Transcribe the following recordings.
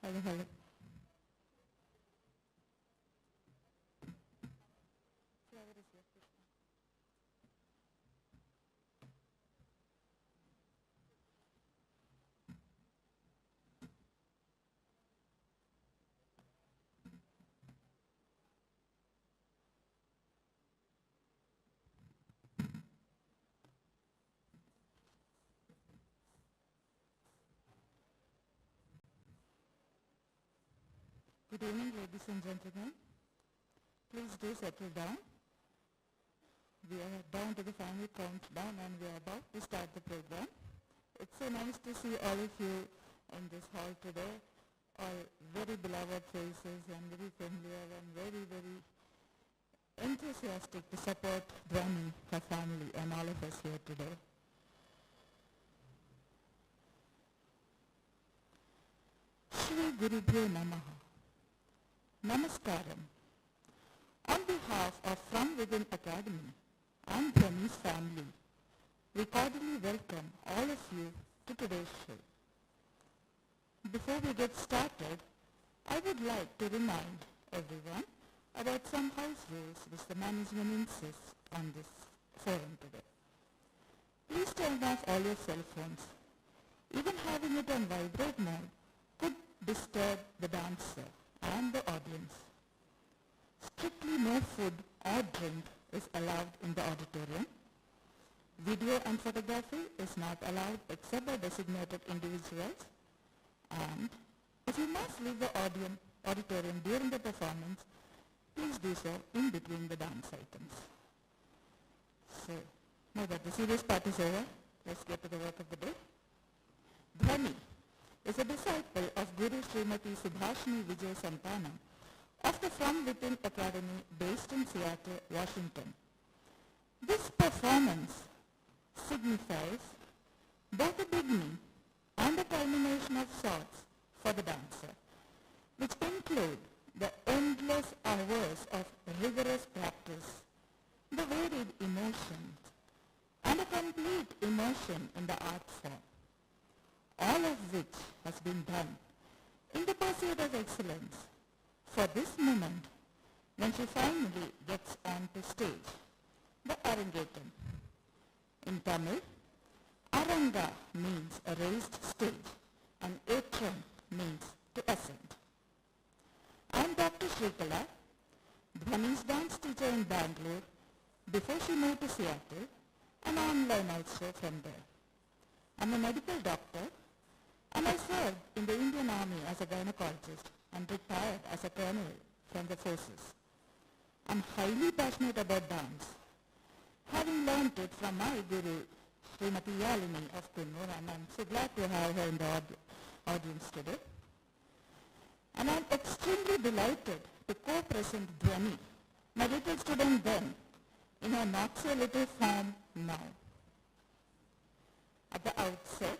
Hello, hello. Good evening, ladies and gentlemen. Please do settle down. We are down to the final countdown and we are about to start the program. It's so nice to see all of you in this hall today. All very beloved faces and very familiar and very, very enthusiastic to support Dhvani, her family and all of us here today. Shri Gurubhyo Namaha. Namaskaram. On behalf of From Within Academy and Dhvani's family, we cordially welcome all of you to today's show. Before we get started, I would like to remind everyone about some house rules which the management insists on this forum today. Please turn off all your cell phones. Even having it on vibrate mode could disturb the dancer and the audience. Strictly no food or drink is allowed in the auditorium. Video and photography is not allowed except by designated individuals. And if you must leave the auditorium during the performance, please do so in between the dance items. So, now that the serious part is over, let's get to the work of the day. Dhvani is a disciple of Guru Srimati Subhashini Vijay Santana of the From Within Academy based in Seattle, Washington. This performance signifies both a beginning and a culmination of sorts for the dancer, which include the endless hours of rigorous practice, the varied emotions, and a complete immersion in the art form, all of which has been done in the pursuit of excellence for this moment when she finally gets onto stage, the Arangetram. In Tamil, Aranga means a raised stage and Atram means to ascend. I am Dr. Shrikala, Dhvani's dance teacher in Bangalore before she moved to Seattle and online also from there. I am a medical doctor and I served in the Indian Army as a gynecologist and retired as a colonel from the forces. I am highly passionate about dance, having learnt it from my guru, Srimati Yalini of Kunnur, and I am so glad to have her in the audience today. And I am extremely delighted to co-present Dhvani, my little student then, in her not so little form now. At the outset,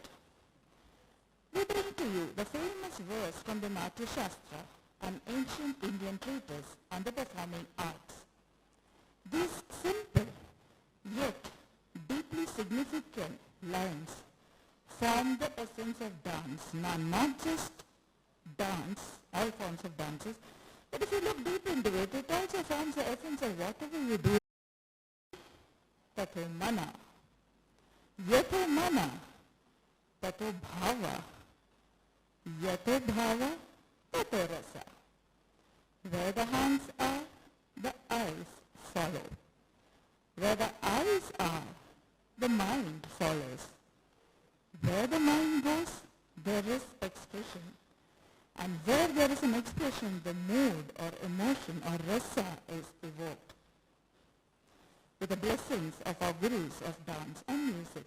we bring to you the famous verse from the Natya Shastra, an ancient Indian treatise on the performing arts. These simple yet deeply significant lines form the essence of dance. Now, not just dance, all forms of dances, but if you look deep into it, it also forms the essence of whatever you do. Tato mana, yato mana, tato bhava, yato bhava, tato rasa. Where the hands are, the eyes follow. Where the eyes are, the mind follows. Where the mind goes, there is expression. And where there is an expression, the mood or emotion or rasa is evoked. With the blessings of our gurus of dance and music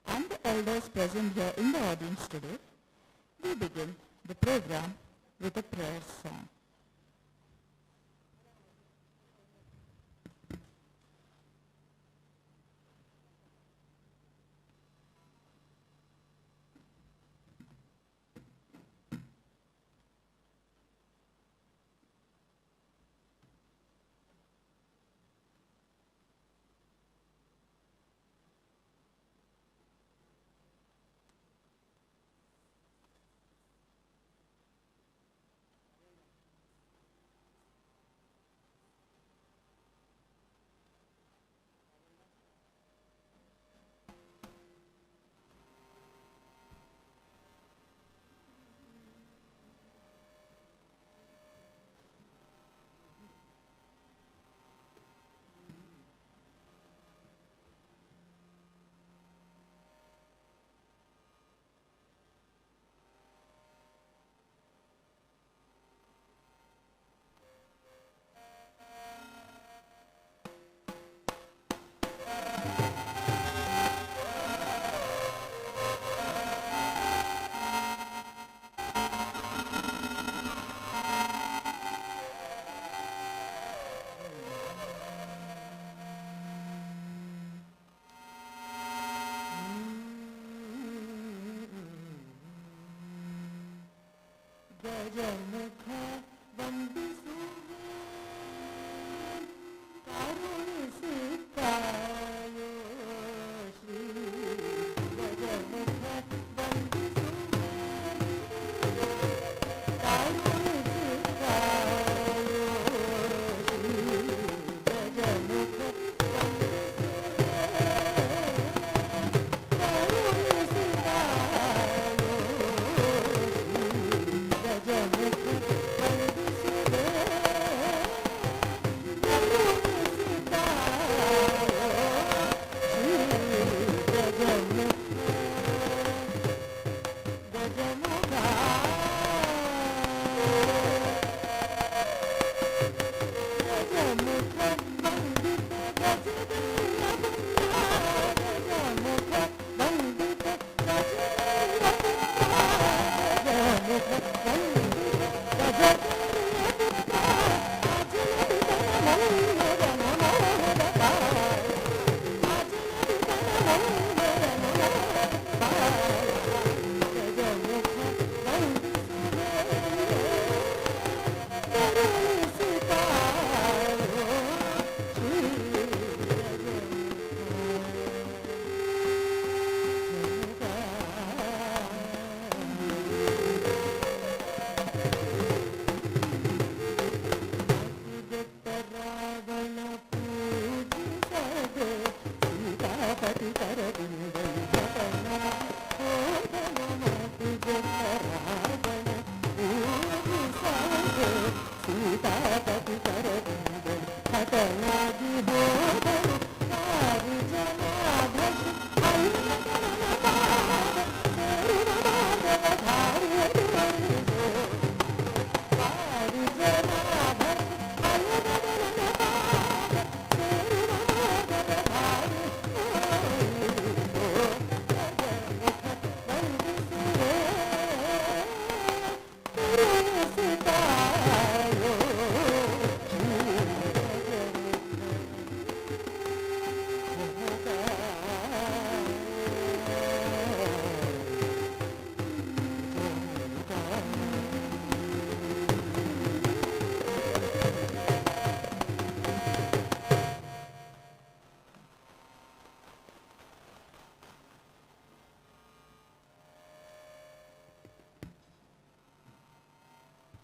and the elders present here in the audience today, we begin the program with a prayer song.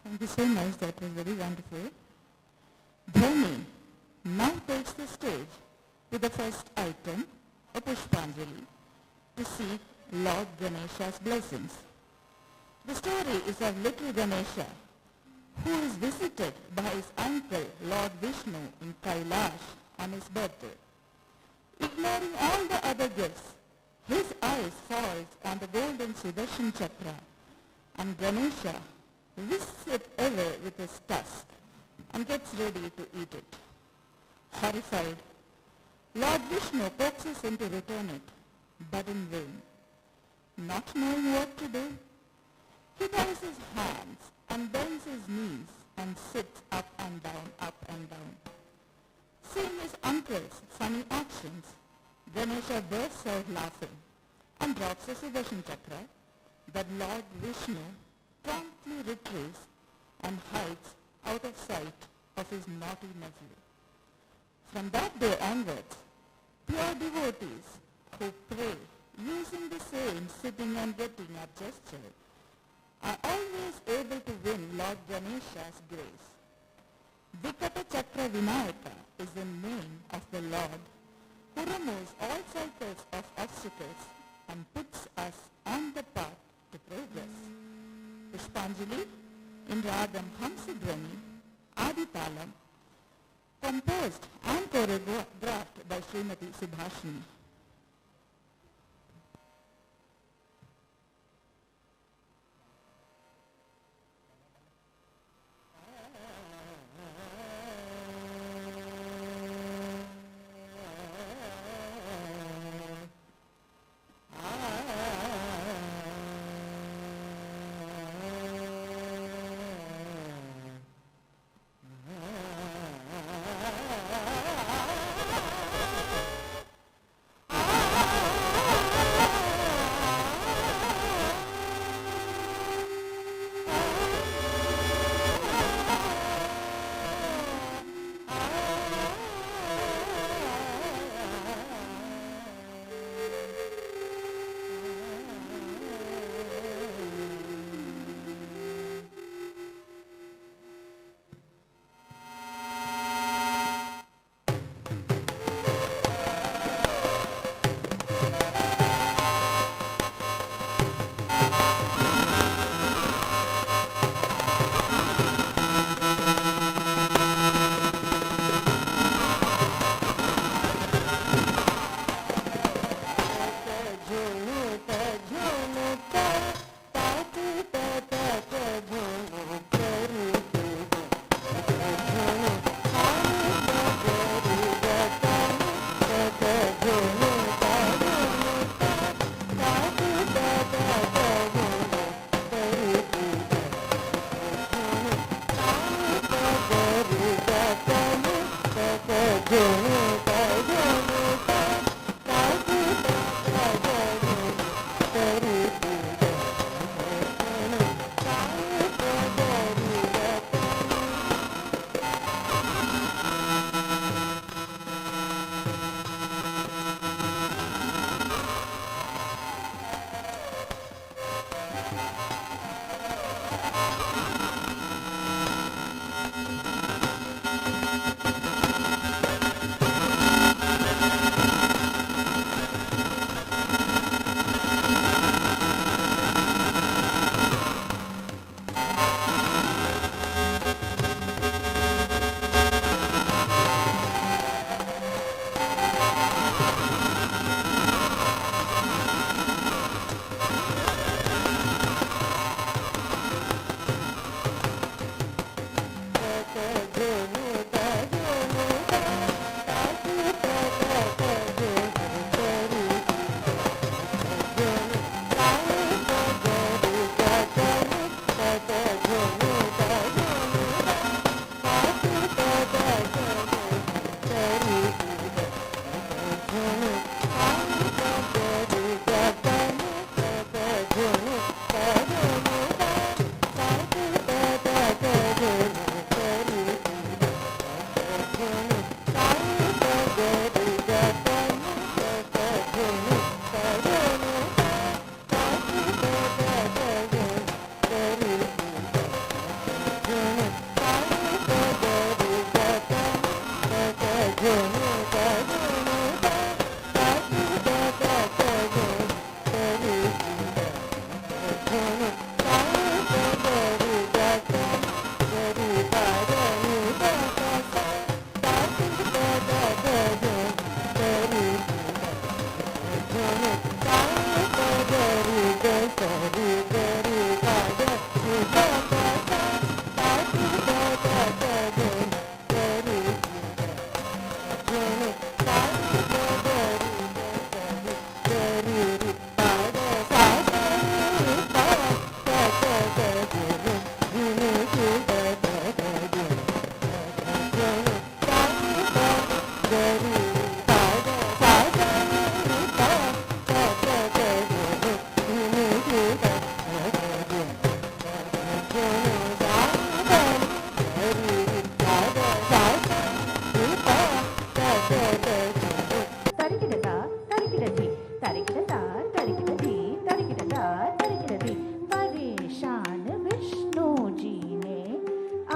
Thank you so much. That was very wonderful. Dhvani now takes the stage with the first item, a Pushpanjali, to seek Lord Ganesha's blessings. The story is of little Ganesha, who is visited by his uncle Lord Vishnu in Kailash on his birthday. Ignoring all the other gifts, his eyes falls on the golden Sudarshan Chakra, and Ganesha whisks it away with his tusk and gets ready to eat it. Horrified, Lord Vishnu coaxes him to return it, but in vain. Not knowing what to do, he ties his hands and bends his knees and sits up and down, up and down. Seeing his uncle's funny actions, Ganesha bursts out laughing and drops the Sudarshan Chakra, but Lord Vishnu promptly retrieves and hides out of sight of his naughty nephew. From that day onwards, pure devotees who pray using the same sitting and getting up gesture are always able to win Lord Ganesha's grace. Vikata Chakra Vinayaka is the name of the Lord who removes all cycles of obstacles and puts us on the path to progress. Pushpanjali in Ragam Hamsadhvani, Aditalam, composed and choreographed by Srimati Subhashini.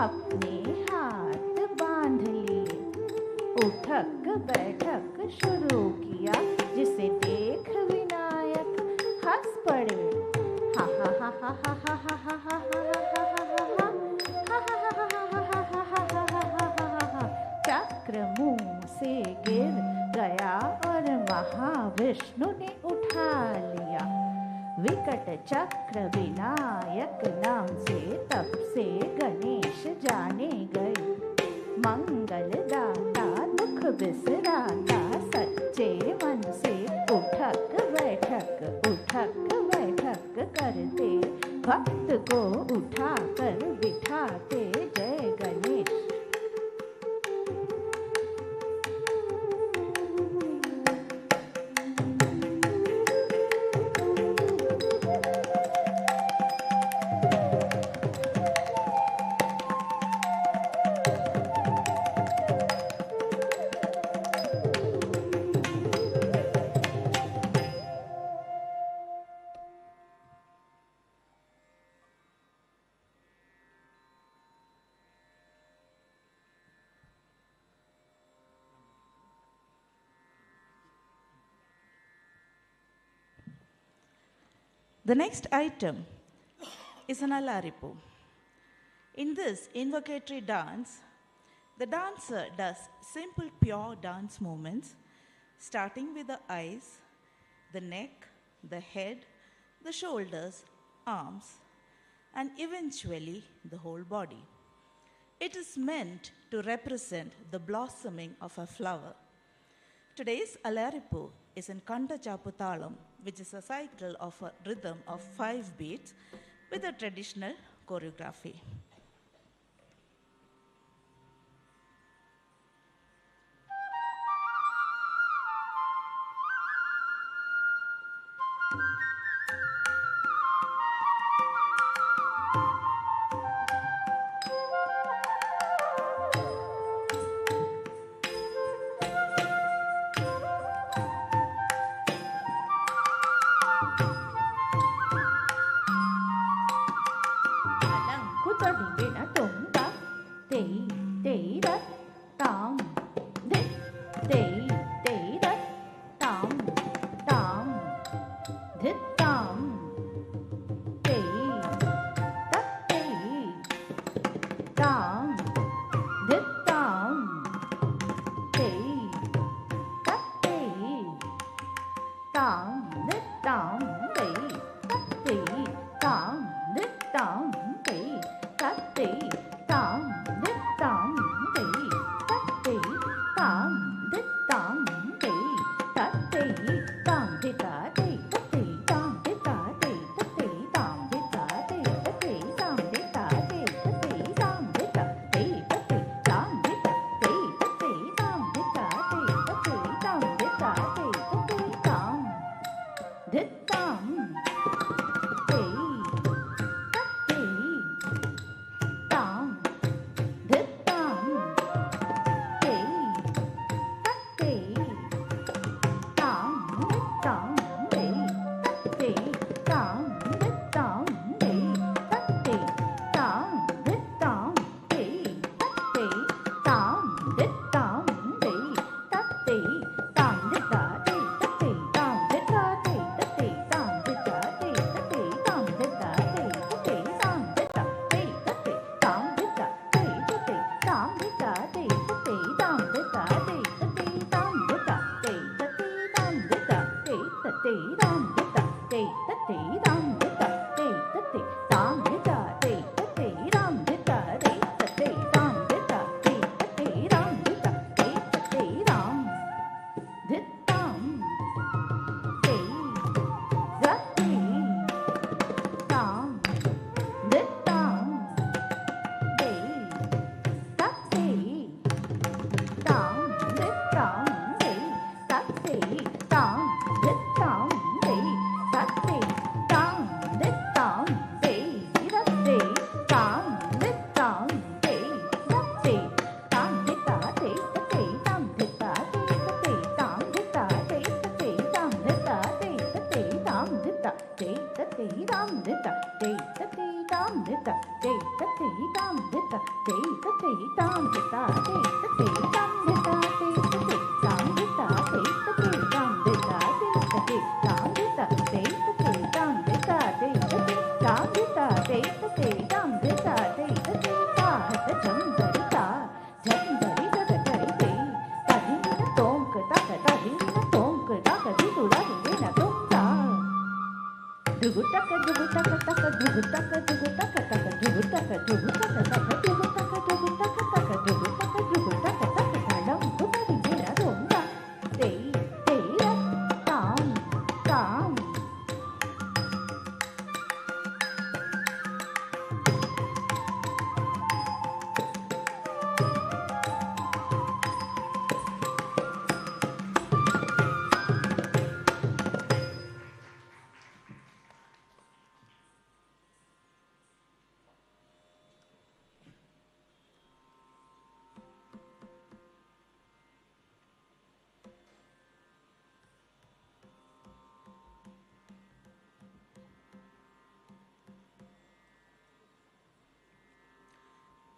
अपने हाथ बांध लिए, उठक बैठक शुरू किया, जिसे देख विनायक हंस पड़े। हा हा हा हा हा हा हा हा हा हा। चक्र मुंह से गिर गया और महाविष्णु ने उठा लिया। विकट चक्र विनायक नाम से तब से गणेश जाने गए। मंगलदाता दुख बिसराता, सच्चे मन से उठक बैठक करते, भक्त को उठा कर बिठाते। जय Ganesh. The next item is an alaripo. In this invocatory dance, the dancer does simple pure dance movements, starting with the eyes, the neck, the head, the shoulders, arms, and eventually the whole body. It is meant to represent the blossoming of a flower. Today's alaripo is in Kanta Chaputalam, which is a cycle of a rhythm of 5 beats with a traditional choreography.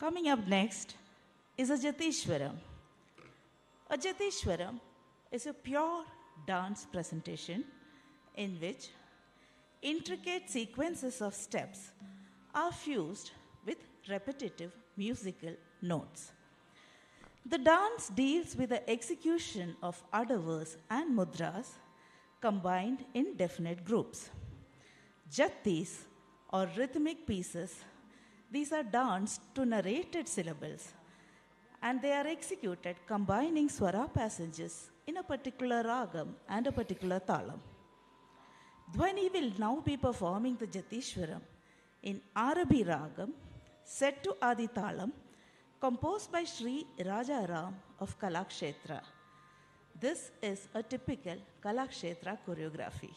Coming up next is a Jatishwaram. A Jatishwaram is a pure dance presentation in which intricate sequences of steps are fused with repetitive musical notes. The dance deals with the execution of adavas and mudras combined in definite groups. Jatis, or rhythmic pieces, these are danced to narrated syllables, and they are executed combining swara passages in a particular ragam and a particular talam. Dhvani will now be performing the Jatishwaram in Arabi ragam, set to Adi talam, composed by Sri Rajaram of Kalakshetra. This is a typical Kalakshetra choreography.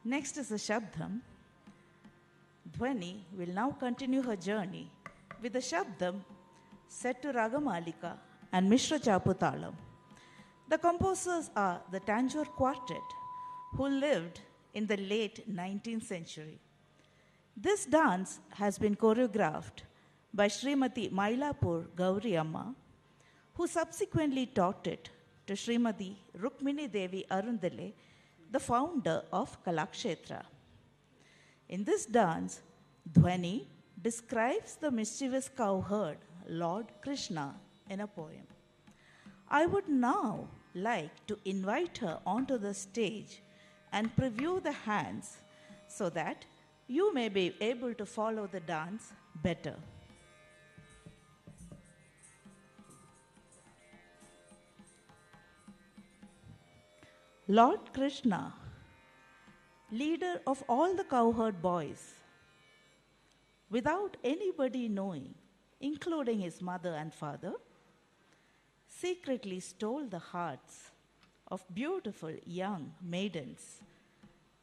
Next is the Shabdam. Dhvani will now continue her journey with the Shabdam set to Ragamalika and Mishra Chaputalam. The composers are the Tanjore Quartet, who lived in the late 19th century. This dance has been choreographed by Srimati Mailapur Gauri Amma, who subsequently taught it to Srimati Rukmini Devi Arundale, the founder of Kalakshetra. In this dance, Dhvani describes the mischievous cowherd, Lord Krishna, in a poem. I would now like to invite her onto the stage and preview the hands so that you may be able to follow the dance better. Lord Krishna, leader of all the cowherd boys, without anybody knowing, including his mother and father, secretly stole the hearts of beautiful young maidens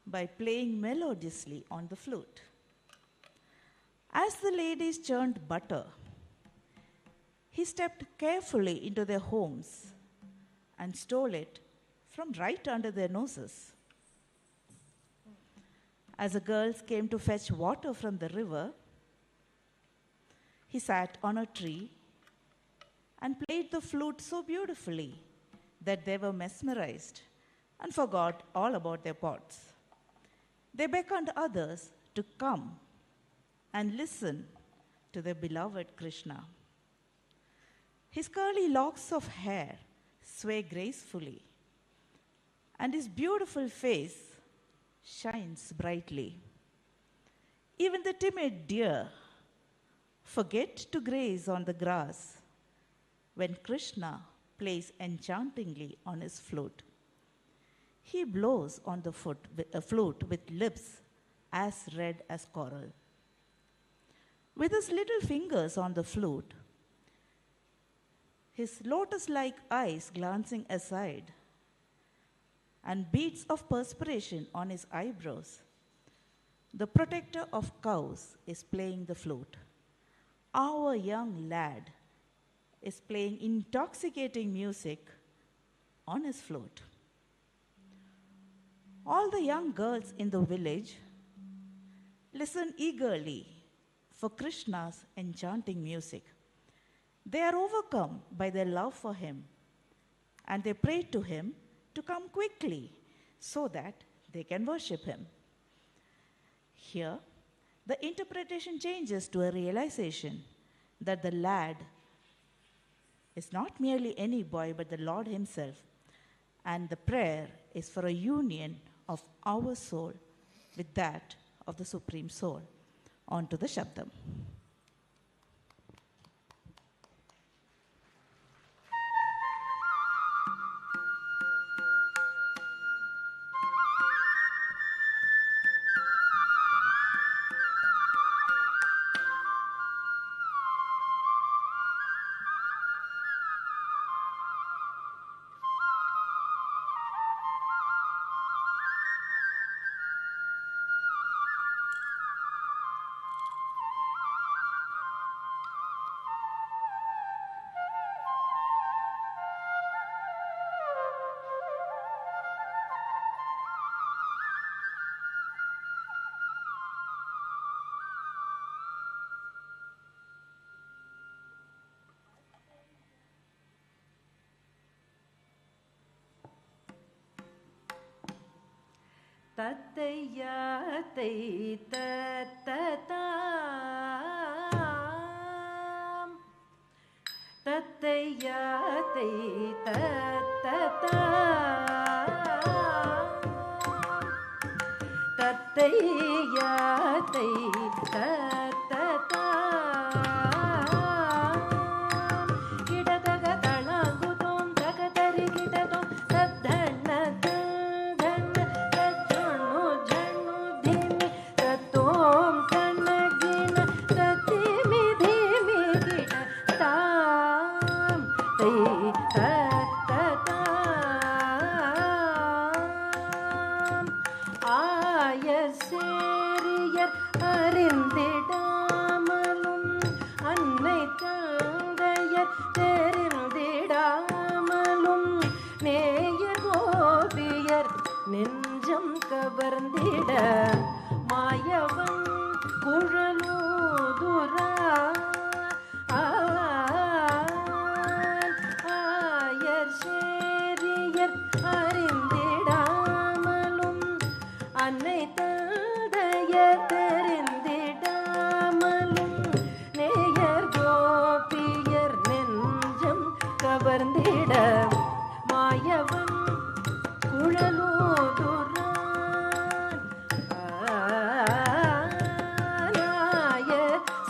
by playing melodiously on the flute. As the ladies churned butter, he stepped carefully into their homes and stole it from right under their noses. As the girls came to fetch water from the river, he sat on a tree and played the flute so beautifully that they were mesmerized and forgot all about their pots. They beckoned others to come and listen to their beloved Krishna. His curly locks of hair sway gracefully, and his beautiful face shines brightly. Even the timid deer forget to graze on the grass when Krishna plays enchantingly on his flute. He blows on the flute with lips as red as coral. With his little fingers on the flute, his lotus-like eyes glancing aside, and beads of perspiration on his eyebrows, the protector of cows is playing the flute. Our young lad is playing intoxicating music on his flute. All the young girls in the village listen eagerly for Krishna's enchanting music. They are overcome by their love for him, and they pray to him to come quickly so that they can worship him. Here, the interpretation changes to a realization that the lad is not merely any boy but the Lord himself, and the prayer is for a union of our soul with that of the Supreme Soul. On to the Shabdam. Tattayatay tattatam Tattayatay tattatam Tattayatay tattatam Kidataga talangutom tagatari kidatom taddhanna நெஞ்சம் கவர்ந்திட மாயவன் குழலூதுரா ஆயர் சேரியர் அறிந்திடாமலும் அன்னை தந்தையர் தெரிந்திடாமலும் நேயர் கோபியர் நெஞ்சம் கவர்ந்திட மாயவன் குழலூதுரான் ஆய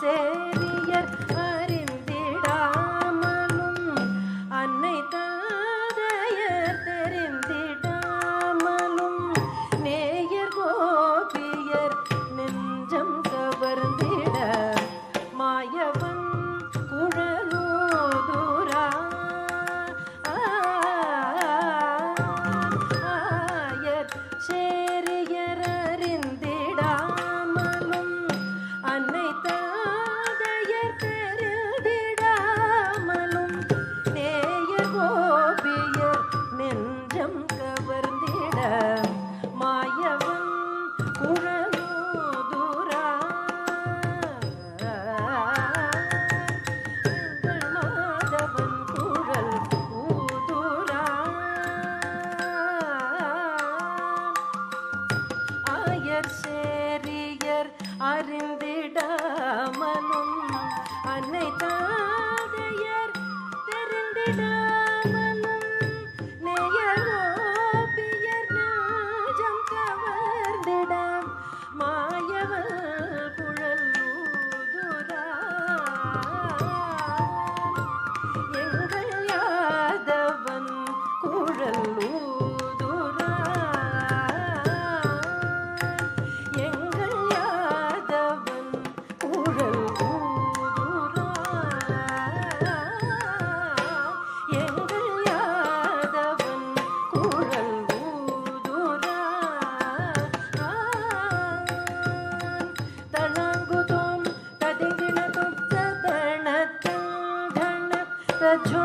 சேரியர் அறிந்திடாமலும் அன்னை தாதையர் தெரிந்திடாமலும்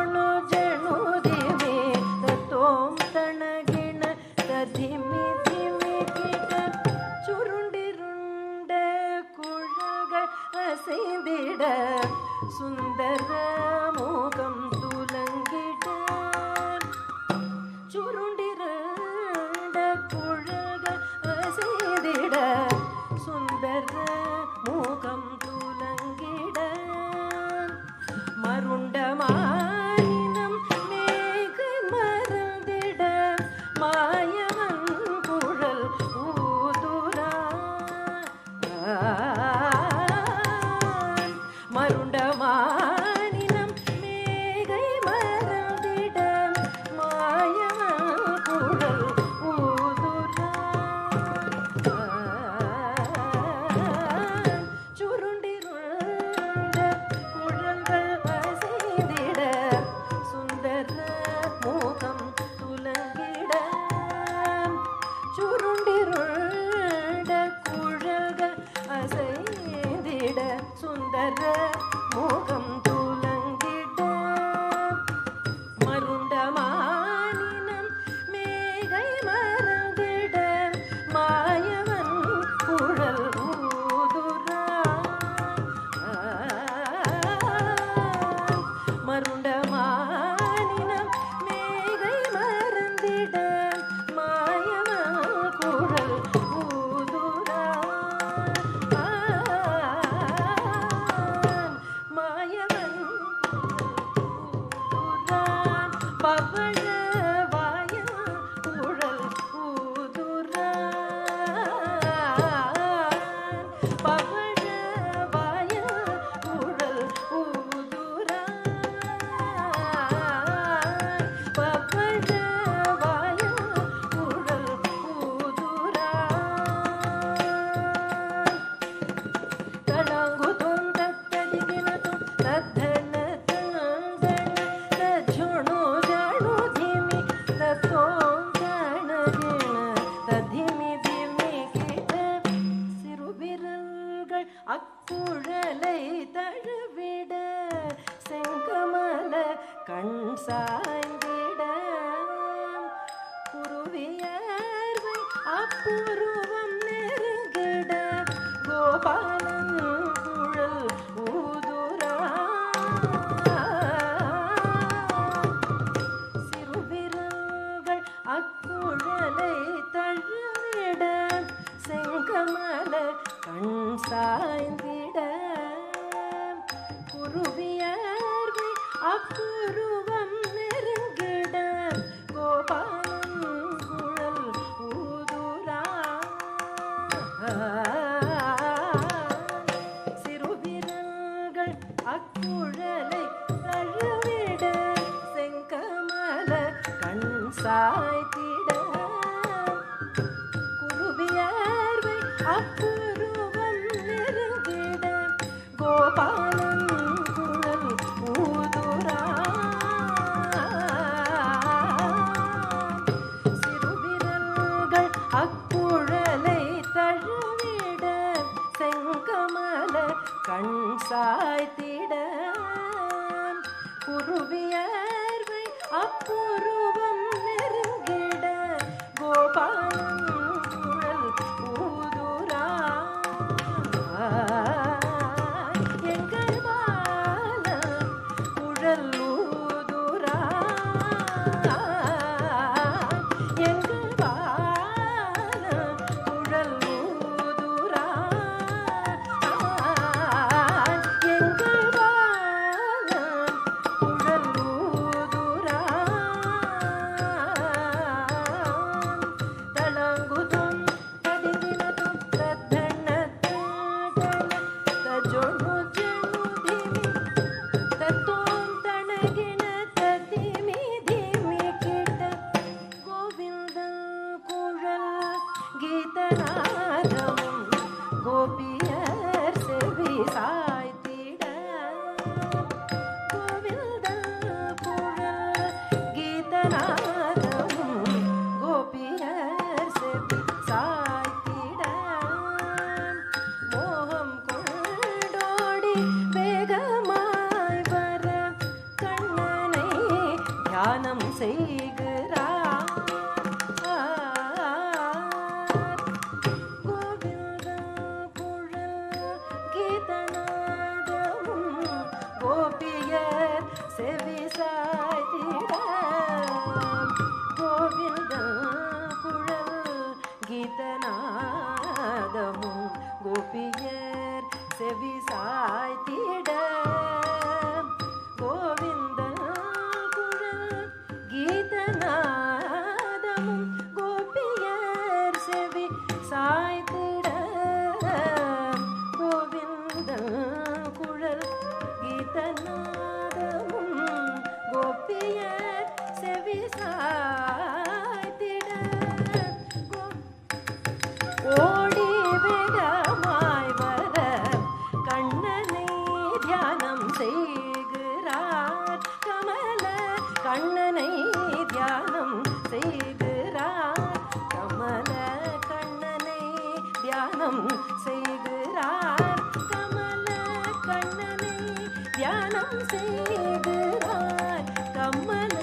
ಜಣು ಜಣು ದಿಮಿ ತೋಂ ತಣಗಿಣ ತಧಿಮಿ ಧಿಮಿ ಕಿಟ ಚುರುಂಡಿರುಂಡ ಕುಳಗ ಅಸೈದಿಡ ಸುಂದರ ಮೂಗಂ ತುಲಂಗಿಡ ಚುರುಂಡಿರುಂಡ ಕುಳಗ ಅಸೈದಿಡ சுந்தர மூகம் துலங்கிட மருண்டமானினம் மேகை மறந்திட மாயவன் குழல் ஊதுரா மருண்டமானினம் மேகை மறந்திட மாயவன் குழல் ஊதுரா சுருண்டிருண்ட குழல்கள் அசைந்திட சுந்தர மூகம் துலங்கிட சுருண்டிருண்ட குழல்கள் அசைந்திட சுந்தர மூகம் துலங்கிட மருண்டமானினம் மேகை மறந்திட மாயவன் குழல் ஊதுரா மருண்டமானினம் மேகை மறந்திட மாயவன் குழல் ஊதுரா மாயவன் ஊதுரான் பவழ வாய குழல் ஊதுரான் பவழ வாய குழல் ஊதுரான் பவழ வாய குழல் ஊதுரான் தளங்கு தொந்தத்தடிகினது தத்தன தந்தன தஜுணு ஜணு திமி தத்தோம் ஜணகின ததிமி திமி கிட்ட சிறுவிரல்கள் அக்குழலை தழுவிட செங்கமல கண் சாய்ந்திட குருவியர்வை அப்புருவம் நெருங்கிட கோபாலன் குழல் ஊதுரா சிறுவிரல்கள் அக்குழலை தழுவிட செங்கமல கண் சாய்ந்திட குருவியர்வை அப்புருவம் நெருங்கிட கோபாலன் குழல் ஊதுரா சிறுவிரல்கள் அக்குழலை தழுவிட செங்கமல கண் சாய்த்திட குருவியர்வை அப்புருவம் நெருங்கிட கோபாலன் குழல் ஊதுரா சிறுவிரல்கள் அக்குழலை தழுவிட செங்கமல கண் சாய்த்திட குருவியர்வை அப்புருவம் நெருங்கிட கோபாலன் குழல் ஊதுரா எங்கள் பால குழல் ஊதுரா எங்கள் பால குழல் ஊதுரா எங்கள் பால குழல் ஊதுரா தியானம் செய்கிறார். கோவிந்த குழல் கீதநாதமும் கோபியர் செவி சாய்த்திட. கோவிந்த குழல் கீதநாதமும் கோபியர் செவி சாய்த்திட. கோவிந்த குழல் கீதநாதமும் கோபியர் செவி சாய்த்திட. கோவிந்த குழல் கீதநாதமும் கோபியர் செவி சாய்த்திட. ஓடி வேகமாய் வர கண்ணனை தியானம் செய்கிறார். கமல கண்ணனை தியானம் செய்கிறார். கமல கண்ணனை தியானம் செய்கிறார். கமல கண்ணனை தியானம் செய்கிறார். கமல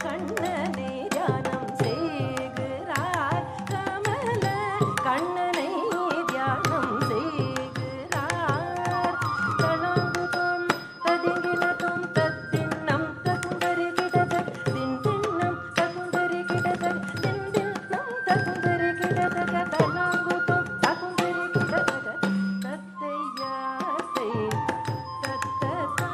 கண்ணனை தியானம் செய்கிறார். கமல கண்ணனை தியானம் செய்கிறார். தணங்குதம் ததிங்கினதும் தத்தின்னம் தகுந்தரி கிடத தின்தின்னம் தகுந்தரி கிடத தின்தின்னம் தகுந்தரி கிடத தணங்குதம் தகுந்தரி கிடத தத்தையாசை தத்தசா.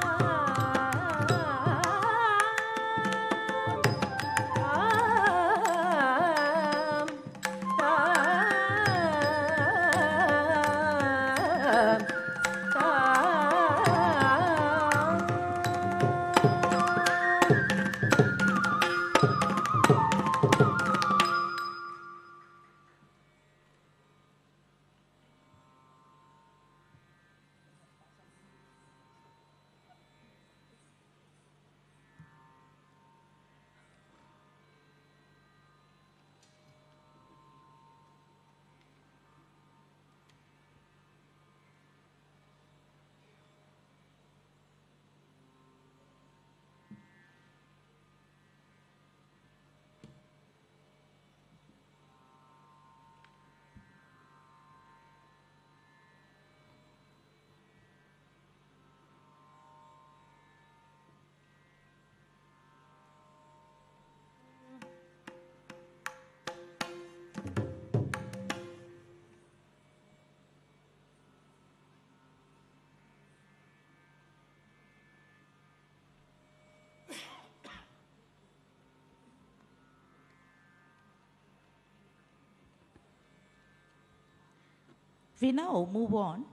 We now move on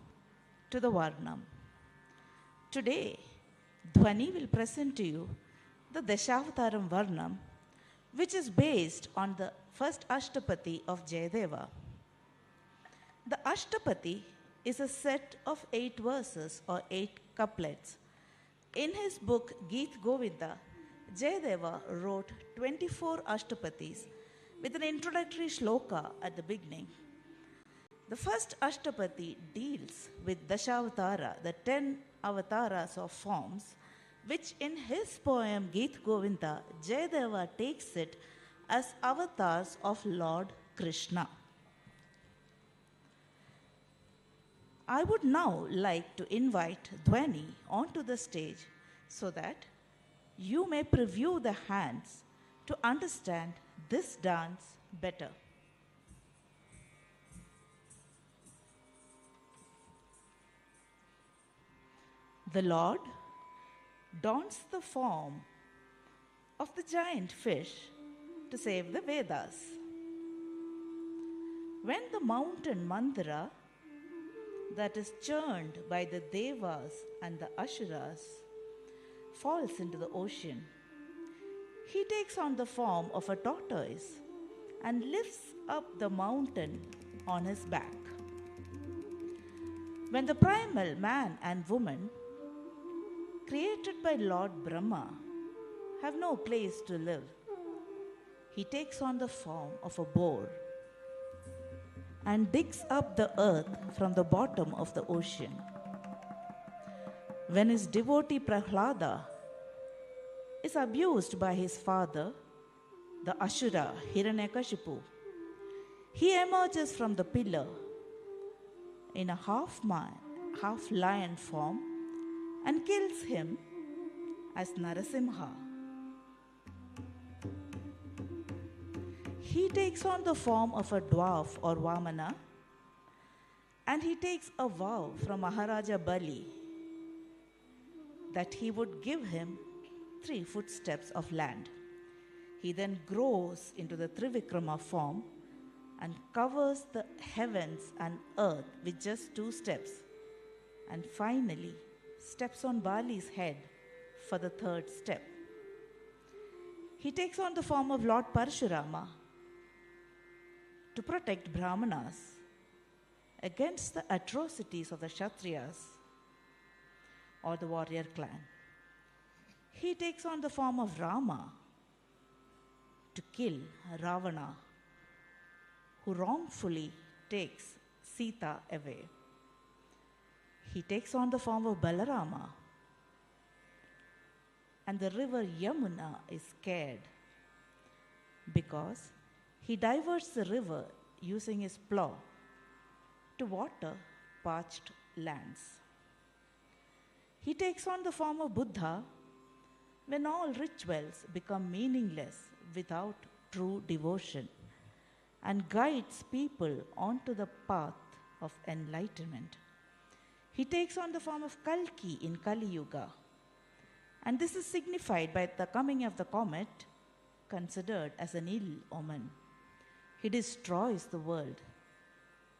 to the Varnam. Today, Dhvani will present to you the Dashavataram Varnam, which is based on the first Ashtapati of Jayadeva. The Ashtapati is a set of 8 verses or 8 couplets. In his book Geet Govinda, Jayadeva wrote 24 Ashtapatis with an introductory shloka at the beginning. The first Ashtapati deals with Dashavatara, the 10 avatars of forms, which in his poem Geet Govinda, Jayadeva takes it as avatars of Lord Krishna. I would now like to invite Dhvani onto the stage so that you may preview the hands to understand this dance better. The Lord dons the form of the giant fish to save the Vedas. When the mountain Mandara, that is churned by the Devas and the Asuras, falls into the ocean, he takes on the form of a tortoise and lifts up the mountain on his back. When the primal man and woman, created by Lord Brahma, have no place to live, he takes on the form of a boar and digs up the earth from the bottom of the ocean. When his devotee Prahlada is abused by his father, the Ashura Hiranyakashipu. He emerges from the pillar in a half lion form and kills him as Narasimha. He takes on the form of a dwarf or Vamana, and he takes a vow from Maharaja Bali that he would give him 3 footsteps of land. He then grows into the Trivikrama form and covers the heavens and earth with just 2 steps, and finally steps on Bali's head for the 3rd step. He takes on the form of Lord Parshurama to protect Brahmanas against the atrocities of the Kshatriyas or the warrior clan. He takes on the form of Rama to kill Ravana, who wrongfully takes Sita away. He takes on the form of Balarama, and the river Yamuna is scared because he diverts the river using his plow to water parched lands. He takes on the form of Buddha when all rituals become meaningless without true devotion, and guides people onto the path of enlightenment. He takes on the form of Kalki in Kali Yuga, and this is signified by the coming of the comet, considered as an ill omen. He destroys the world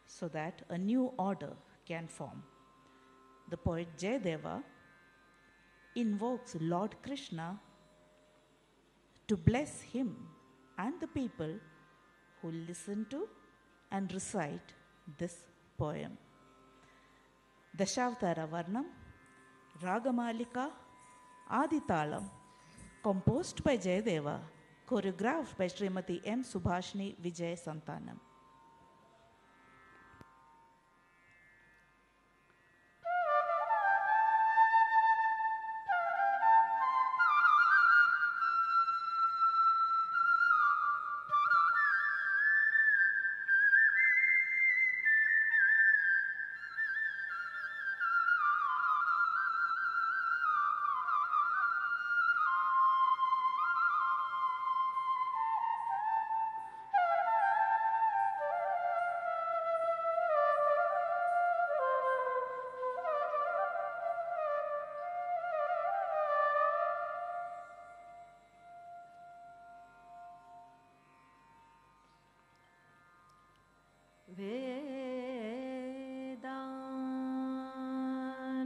so that a new order can form. The poet Jayadeva invokes Lord Krishna to bless him and the people who listen to and recite this poem. Dashavatara Varnam, Ragamalika, Aditalam, composed by Jayadeva, choreographed by Srimati M. Subhashini Vijay Santanam.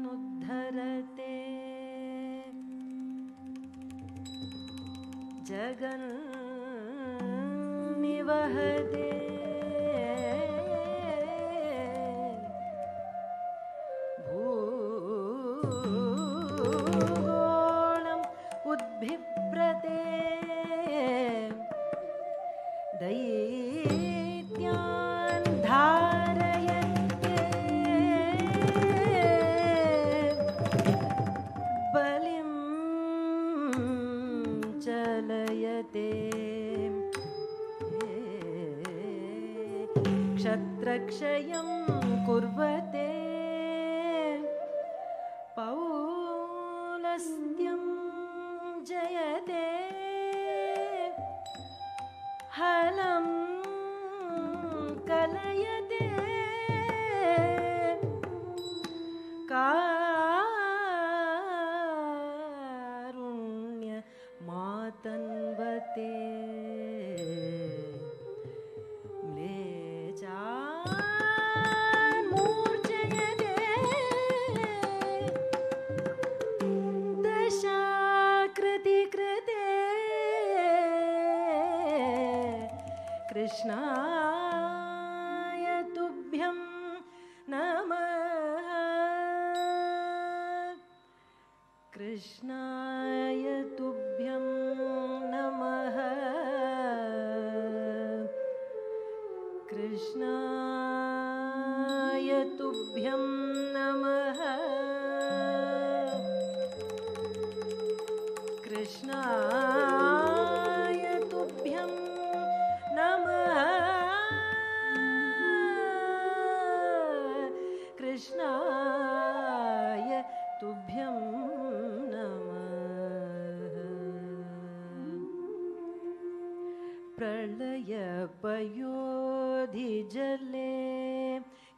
वेदानुद्धरते जगन्निवहते भूगोळम् उद्भिप्रते दैत्यान् धारयते बलिं चलयते क्षत्रक्षयं कुर्वते पौलस्त्यं जयते हलं कलयते कारुण्य मातन्वते म्लेच्छान् मूर्छयते दशाकृतिकृते कृष्णाय तुभ्यं नमः कृष्णाय तुभ्यं नमः कृष्णाय तुभ्यं नमः कृष्णाय प्रलयपयोधिजले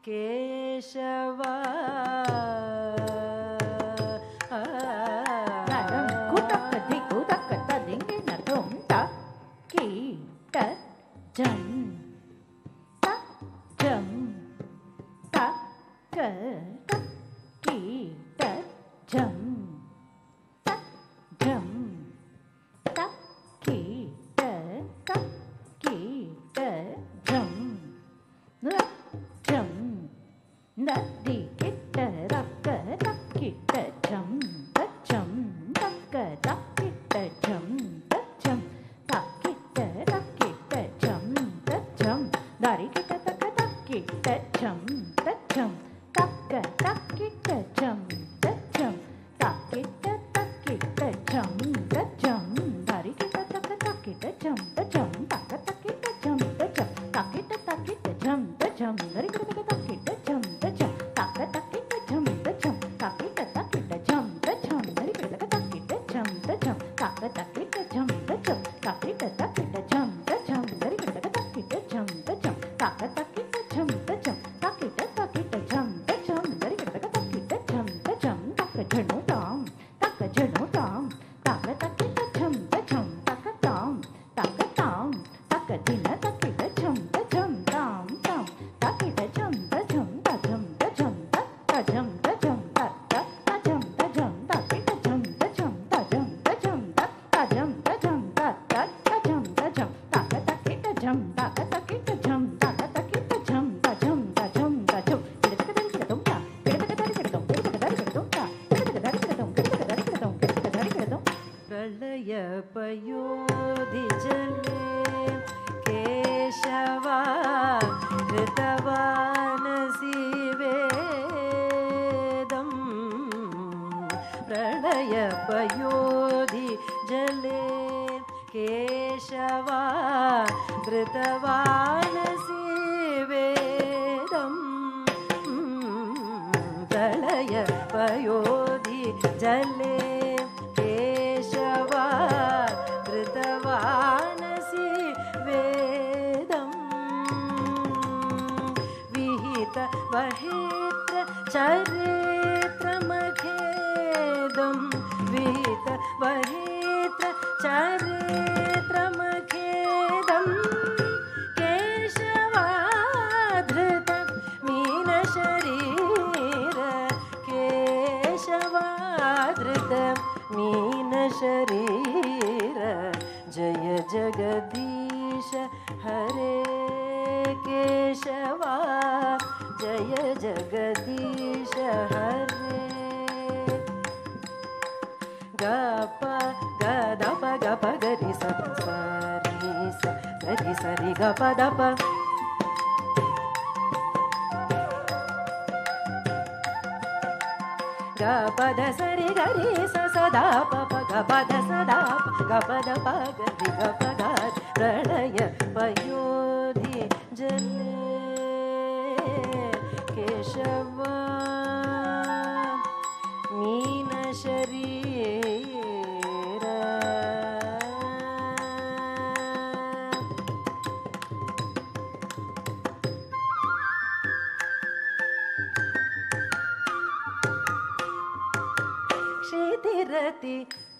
केशवा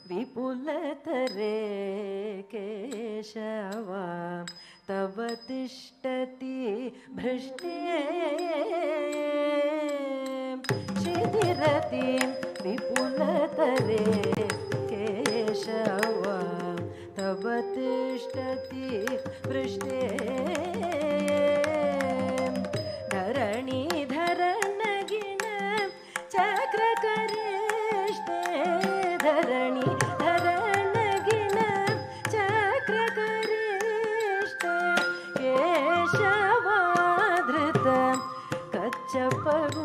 विपुलतरे केशवा तव तिष्ठति भृष्टे शिथिरति विपुलतरे केशवा तव तिष्ठति भृष्टे धरणीधरणगिण चक्रकरेष्टे धरणि धरणगिण चक्रकरेष्टे केशवाधृत कच्छपरूप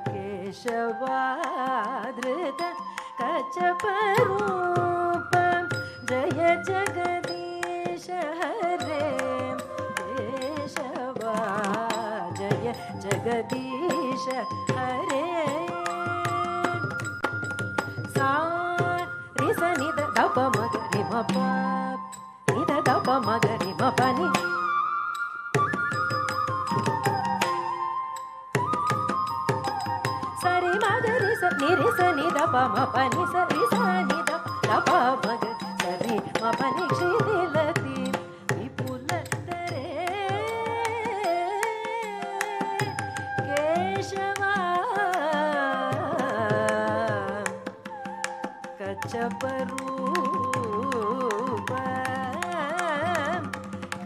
केशवाधृत कच्छपरूप जय जगदीश हरे केशवा जय जगदीश हरे सा रि स नि द प म ग रि म प ಪ ಮಗರಿ ಮ ಪನಿ ಸರಿ ಮಗರಿ ಸ ನಿರಿ ಸ ನಿ ದ ಪ ಮ ಪನಿ ಸರಿ ಸ ನಿ ದ ಪ ಮಗ ಸರಿ ಮ ಪನಿ ಕ್ಷೀನಿಲತಿ ವಿಪುಲ ದರೆ ಕೇಶವ ಕಚ್ಚಪರೂಪ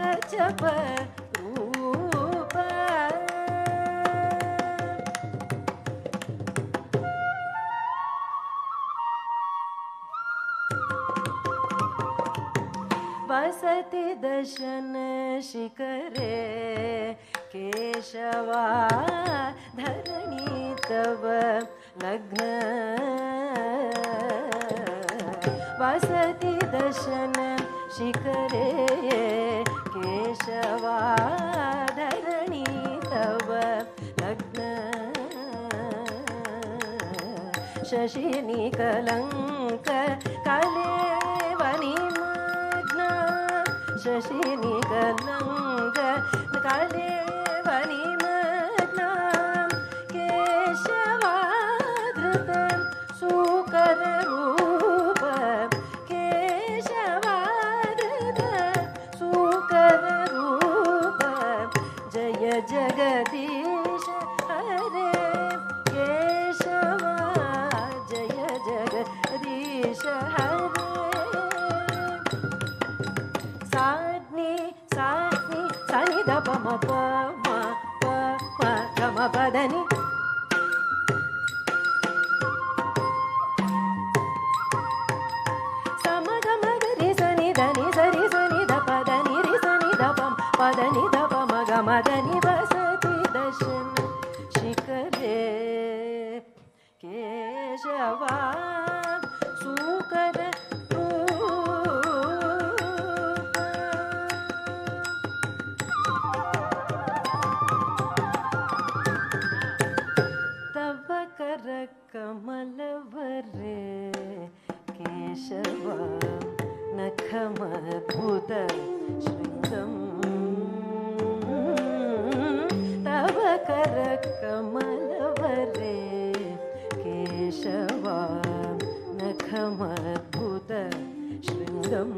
ಕಚ್ಚಪರೂಪ ವಸತಿ ದಶನ ಶಿಖರೆ ಕೇಶವ ಧರಣಿ ತವ ಲಗ್ನ ವಸತಿ ದಶನ ಶಿಖರೆ ಕೇಶವ ಧರಣಿ ತವ ಲಗ್ನ ಶಶಿನಿ ಕಲಂಕ ಕಲೇವನಿ ಮಗ್ನ ಶಶಿನಿ ಕಲಂಕ ಕಲೇವನಿ ಮಗ್ನ ಕೇಶವಾಧೃತ ಸೂಕರ ರೂಪ ಕೇಶವಾಧೃತ ಸೂಕರ ರೂಪ ಜಯ ಜಗದೀಶ ಹರೇ ಕೇಶವ ಜಯ ಜಗದೀಶ ಹರೇ ಸಾಧ್ನಿ ಸಾಧ್ನಿ ಸನಿ ದ ಪ ಮ ಪ ಮ ಪ ಮ ಗ ಮ ಪ ದ ನಿ ಸ ಮ ಗ ಮ ಗ ರಿ ಸ ನಿ ದ ನಿ ಸ ರಿ ಸ ನಿ ದ ಪ ದ ನಿ ರಿ ಸ ನಿ ದ ಪ ಪ ದ ನಿ ದ ಪ ಮ ಗ ಮ ದ ನಿ ವಸತಿ ದಶನ ಶಿಖರೆ ಕೇಶವ ಸೂಕರ ತವ ಕರ ಕಮಲವರೆ ಕೇಶವ ನಖಮದ್ಭುತ ಶೃಂಗಂ ತವ ಕರ ಕಮಲವರೆ ಕೇಶವ ನಖಮದ್ಭುತ ಶೃಂಗಂ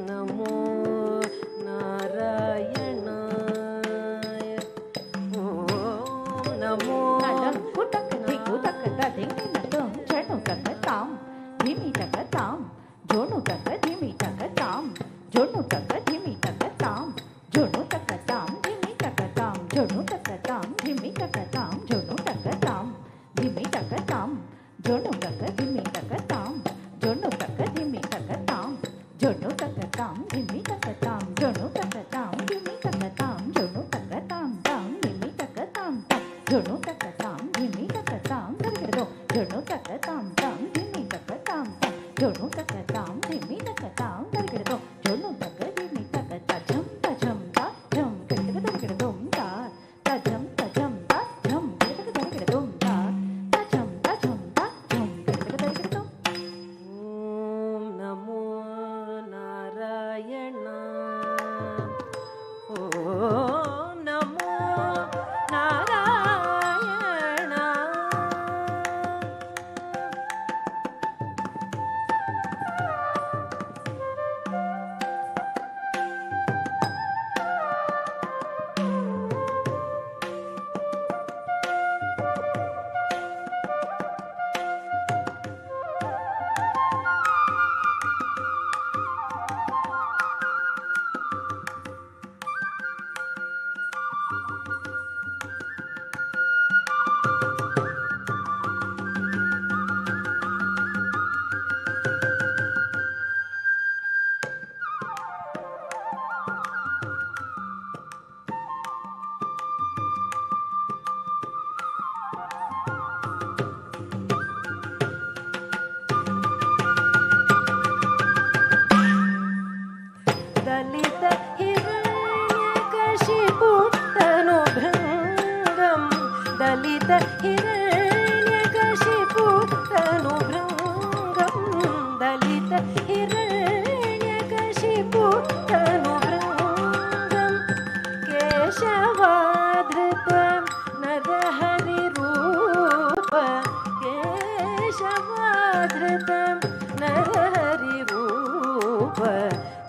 ನಮೋ ನಾರಾಯಣಾಯ ನಮೋ ಕುಟಕ ದಿಗುತಕ ದಿಂಗಿನತಂ ಜಣು ತಕ ತಾಂ ಧಿಮಿ ತಕ ತಾಂ ಜೋಣು ತಕ ಧಿಮಿ ತಕ ತಾಂ ಜೋಣು ತಕ ಧಿಮಿ ತಕ ತಾಂ ಜೋಣು ತಕ ತಾಂ ಧಿಮಿ ತಕ ತಾಂ ಜೋಣು ತಕ ತಾಂ ಧಿಮಿ ತಕ ತಾಂ ಜೋಣು ತಕ ತಾಂ ಧಿಮಿ ತಕ ತಾಂ ಜೋಣು ತಕ ಧಿಮಿ ತಕ ತಾಂ ಜೋಣು ತಕ ಧಿಮಿ ತಕ ತಾಂ ಜೋಣು ತಕ ತಾಂ ಧಿಮಿ ತಕ ತಾಂ ಜೋಣು ತಕ ತಾಂ ಧಿಮಿ ತಕ ತಾಂ ಜೋಣು ತಕ ತಾಂ ತಾಂ ಧಿಮಿ ತಕ ತಾಂ ತಾಂ ಜೋಣು ತಕ ತಾಂ ಧಿಮಿ ತಕ ತಾಂ ತರಗಿಡೋ ಜೋಣು ತಕ ತಾಂ ತಾಂ ಧಿಮಿ ತಕ ತಾಂ ತಾಂ ಜೋಣು ತಕ ತಾಂ ಧಿಮಿ ತಕ ತಾಂ ತರಗಿಡೋ ಜೋಣು ತಕ ಧಿಮಿ ತಕ ತಜಂ ತಜಂ ತಾ ಜಂ ತರಗಿಡ ತರಗಿಡೋಂ ತಾ ತಜಂ ತಜಂ ತಾ ಜಂ ತರಗಿಡ ತರಗಿಡೋಂ ತಾ ತಜಂ ತಜಂ ತಾ ಜಂ ತರಗಿಡ ತರಗಿಡೋಂ ಓಂ ನಮೋ ನಾರಾಯಣ ಓಂ ನಮೋ ನಾರಾಯಣ केशवाधृतं नरहरिरूप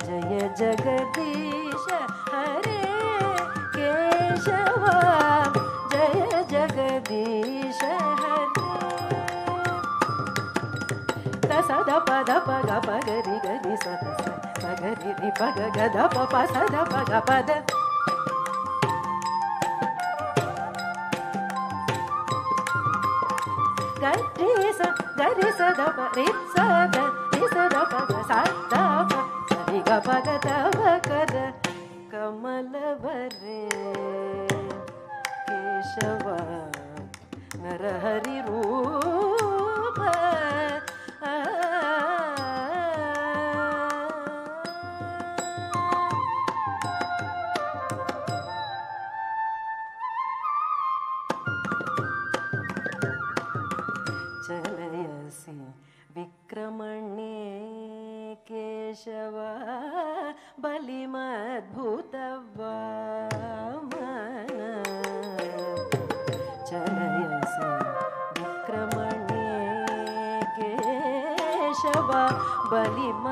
जय जगदीश हरे केशवा जय जगदीश हरे सद पद पग पगरि गरि सद पगरि रि पग गद प सद पग पद गरि सद प रि सद पग सद प रि ग पग तव कद कमलवरे केशवा नरहरि रूप चलयसि विक्रमण्ये केशवा बलिमद्भुतवामन चलयसि विक्रमण्ये केशवा बलिमद्भुतवामन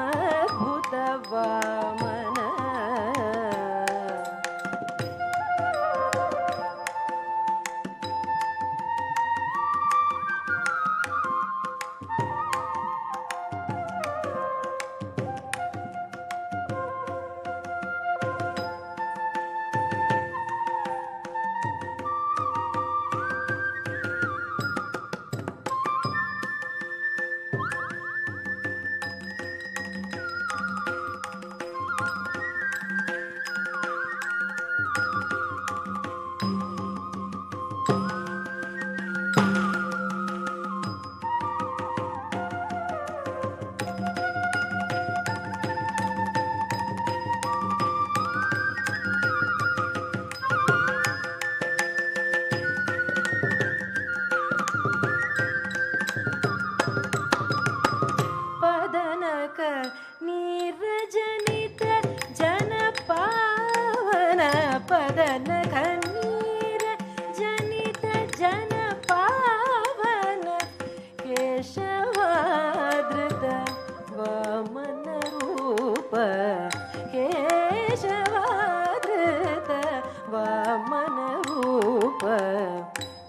नीरजनित जनपावन पदनख नीरजनित जनपावन केशवाधृत वामन रूप केशवाधृत वामन रूप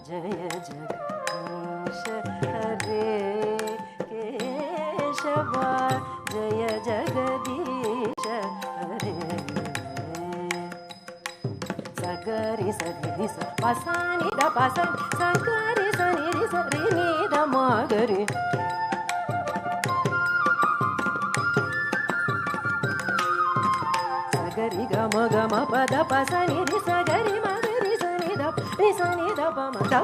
जय जगदीश हरे केशवा जय जगदीश हरे सगरि सरि स पसानि द पसन सगरि सनि रि स रि नि द मगरि सगरि ग म पद पसनि रि सगरि मगरि सनि द रि सनि द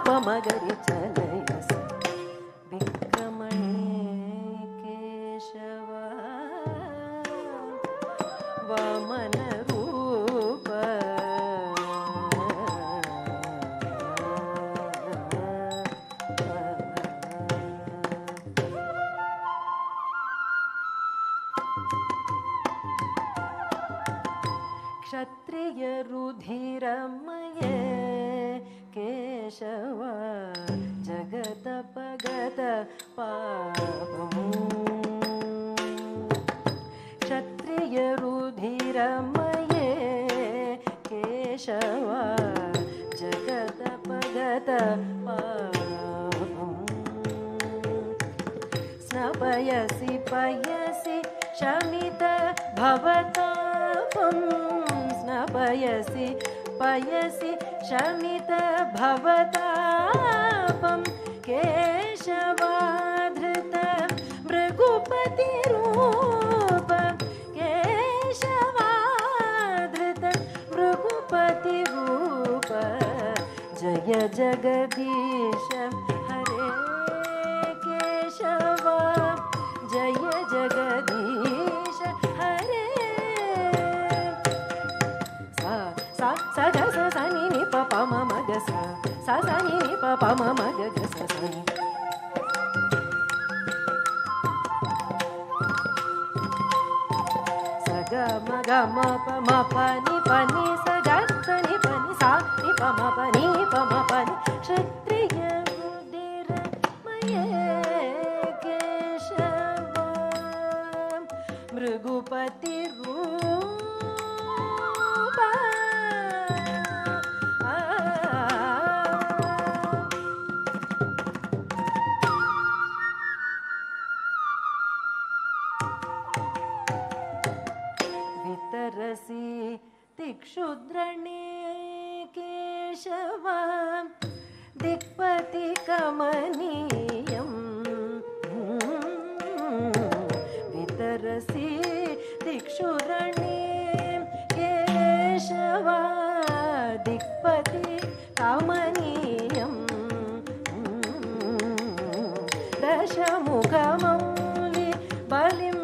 प मगरि चलयस वामन रूप क्षत्रिय रुधिरमये केशवा जगत पगत पापमु क्षत्रिय रुधिरमये केशवा जगत पगत पापमु स्नपयसि पयसि शमित भवतापं स्नपयसि पयसि शमित भवतापं केशवाधृत भृगुपतिरूप केशवाधृत भृगुपतिरूप जय जगदीश हरे केशवा जय जगदीश हरे सा सा ग सा सा नि नि प प म म ग सा सा सा नि नि प प म म ग ग सा सा नि सा ग म प म प नि सा ग स नि प नि सा नि प म प नि क्षत्रिय रुधिरमये रघुपति रूप वितरसि दिक्षुद्रणे केशव दिक्पति कमनीयम् वितरसि दिक्षुरणे केशव दिक्पति कमनीयम् दशमुखमौलि बलिं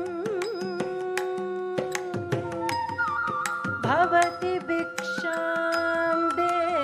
भवति भिक्षां देहि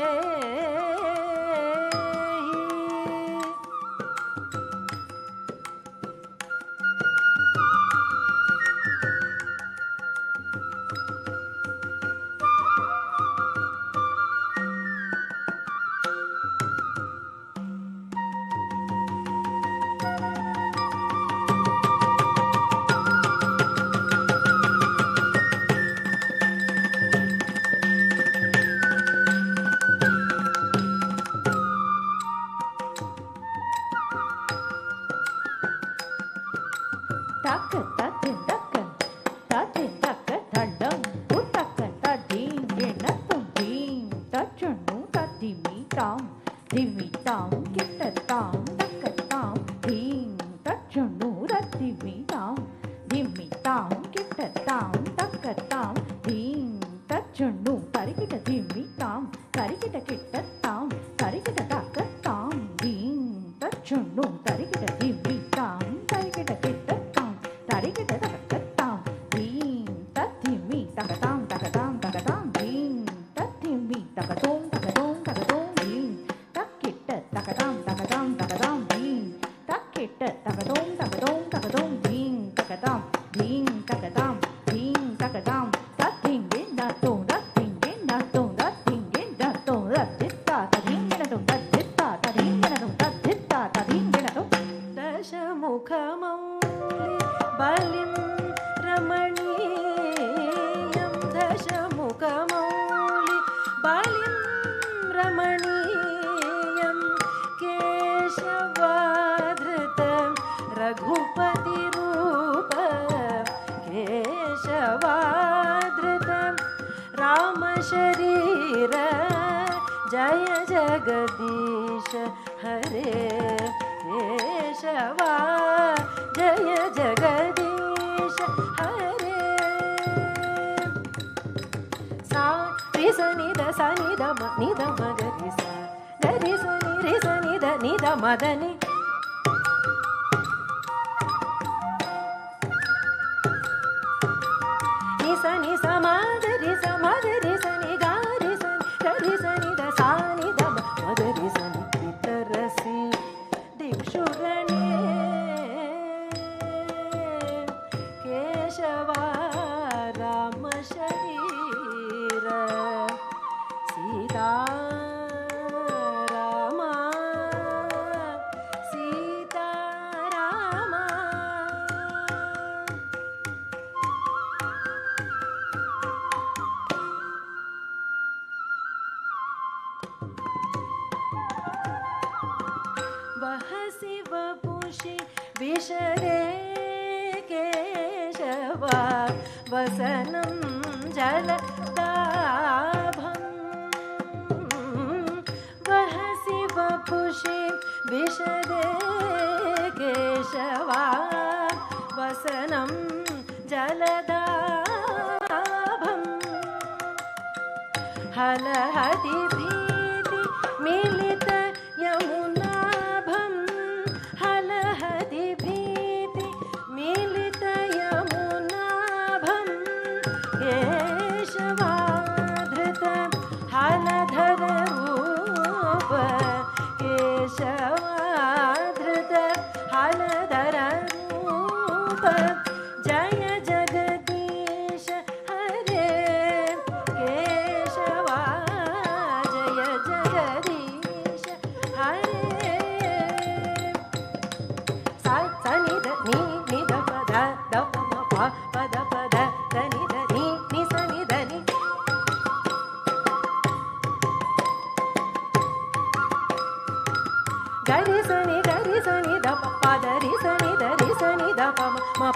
मदनी निसनि समागरि समागरि सनि गारि सनि गरि सनि द सानि द मगरि सनि वितरसि दिक्षुरणे केशवा राम शरीर सीता विशदे केशवा वसनं जलदाभं वहसि वपुषि विशदे केशवा वसनं जलदाभं हलहति भीति मिलित यमुनाभं हलहति भीति मिलित यमुनाभं केशवाधृत हलधर रूप केशवाधृत हलधर रूप जय जगदीश हरे केशवा जय जगदीश हरे सा नि द नि द प द प म प द प द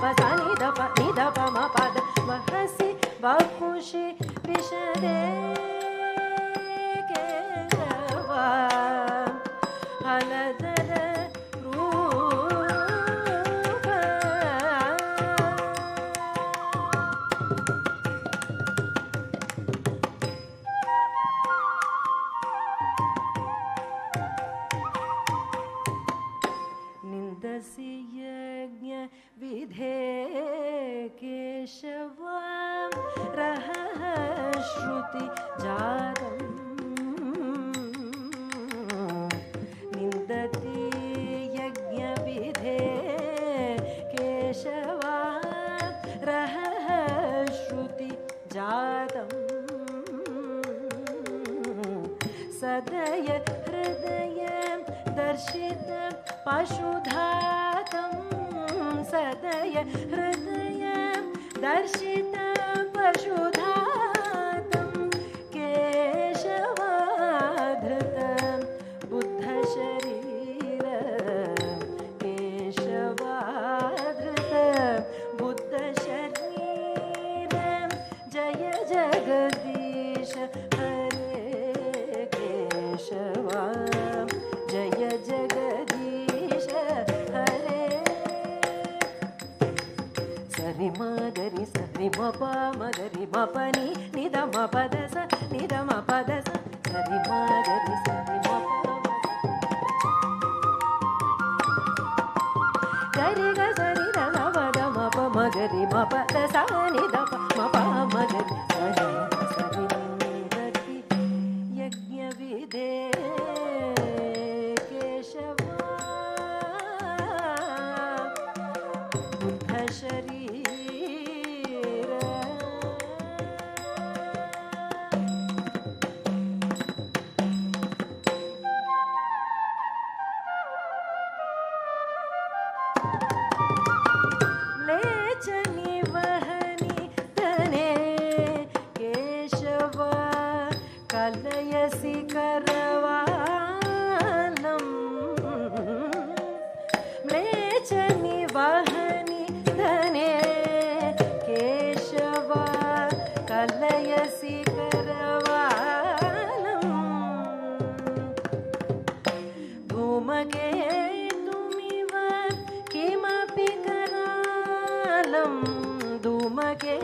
ಪ ಸ ನಿ ದ ಪ ಮ ಪದ ವಹಸಿ ವಪುಷಿ ವಿಷದೆ ಕೇಶವ ಹಲದರ ರೂಪ ನಿಂದಸಿ ಯಜ್ಞ ವಿಧೇ ಕೇಶವ ರಹ ಶ್ರುತಿ ಜಾತಂ ನಿಂದತಿ ಯಜ್ಞ ವಿಧೇ ಕೇಶವ ರಹ ಶ್ರುತಿ ಜಾತಂ ಸದಯ ಹೃದಯ ದರ್ಶಿತ ಪಶುಧಾತಂ ಸದಯ ಹೃದಯ ದರ್ಶಿತ ಪಶುಧಾತಂ ಕೇಶವಾಧೃತ ಬುದ್ಧ ಶರೀರ ಕೇಶವಾಧೃತ ಬುದ್ಧ ಶರೀರ ಜಯ ಜಗದೀಶ ಹರೇ ಕೇಶವ ಜಯ ಜಗದೀಶ ಹರೇ ಸರಿ ಮಗರಿ ಸರಿ ಮಪ ಮಗರಿ ಮಪನಿ ನಿದ ಮಪದ ಸ ನಿದ ಮಪದ ಸ ಸರಿ ಮಗರಿ ಸರಿ ಮಪ ಗರಿ ಗ ಸರಿ ದ ಮಪದ ಮಪ ಮಗರಿ ಮಪದ ಸ ನಿದ ಮಪ ಮಗರಿ ಸರಿ ಸರಿ ನಿಂದತಿ ಯಜ್ಞ ವಿಧೇ ಕೇಶವ ಬುದ್ಧ ಶರೀರ ಮ್ಲೇಚ್ಛ ನಿವಹನಿ ತನೆ ಕೇಶವ ಕಲಯಸಿ ಕರವಾಲಂ ಮ್ಲೇಚ್ಛ ನಿವಹನಿ ಧನೆ ಕೇಶವ ಕಲಯಸಿ ಕರವಾಲಂ ಧೂಮಕೇತುಮಿವ ಕಿಮಪಿ ಕರಾಲಂ ಧೂಮಕೇತುಮಿವ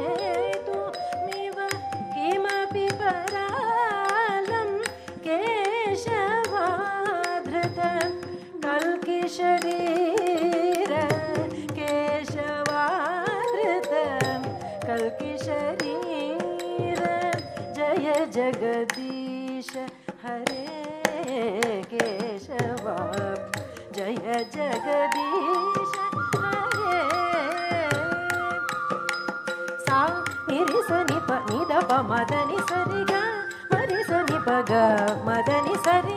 ಕಿಮಪಿ ಕರಾಲಂ ಕೇಶವಾಧೃತ ಕಲ್ಕಿ ಶರೀರ ಕೇಶವಾಧೃತ ಕಲ್ಕಿ ಶರೀರ ಜಯ ಜಗದೀಶ ಹರೇ ಕೇಶವ ಜಯ ಜಗದೀಶ ಹರೇ ಸಾ ನಿರಿ ಸ ನಿ ಪ ನಿ ದ ಪ ಮದ ನಿ ಸರಿ ಗ ಮರಿ ಸ ನಿ ಪ ಗ ಮದ ನಿ ಸರಿ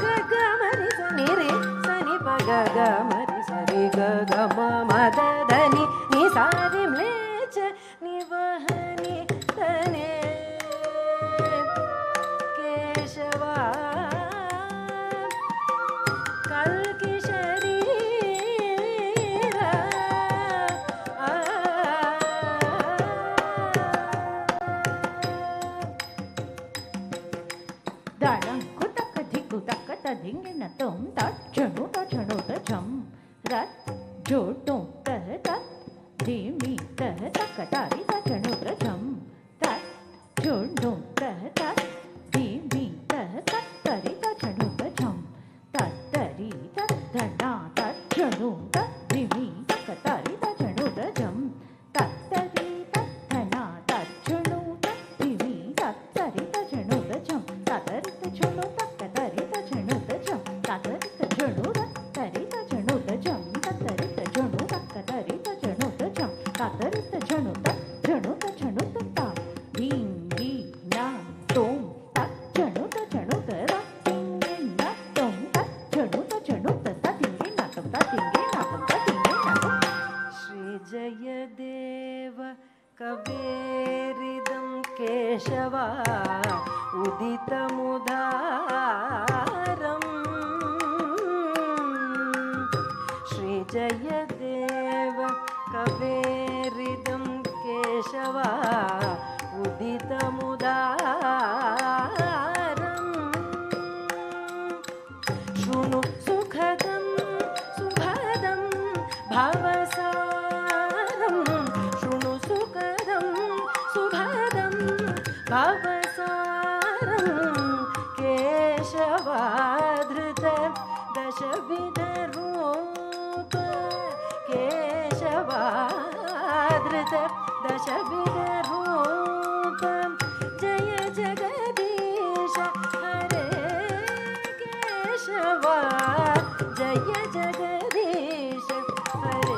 ಗ ಗ ಮರಿ ಸ ನಿ ರಿ ಸ ನಿ ಪ ಗ ಗ ಮರಿ ಸರಿ ಗ ಗ ಮ ಮದ ದ ನಿ ನಿ ಸಾರಿ ಮ್ಲೇಚ್ಛ ನಿವಹನಿ ತನೆ ಕೇಶವ ಕಲ್ಕಿ ಶರೀರ दाडं कुटक धिकु तक तधिंगिन तुम तक्षणु तझम रत जोटो तह तत धीमी तह तक तारी तक्षणु तझम तत जोटो तह तत धीमी तह तक तरी तक्षणु तझम तत तरी तत धना तक्षणु तत धीमी तक तारी तक्षणु तझम तत तरी तत धना तक्षणु तत धीमी तक तरी तक्षणु तझम तातरित झणु तक तरित झणु तझम तातरित झणु तक तरित झणु तझम तातरित झणु तक तरित झणु तझम तातरित झणु तक झणु तझणु तता धीम धी ना दशविधरूपं जय जगदीश हरे केशव जय जगदीश हरे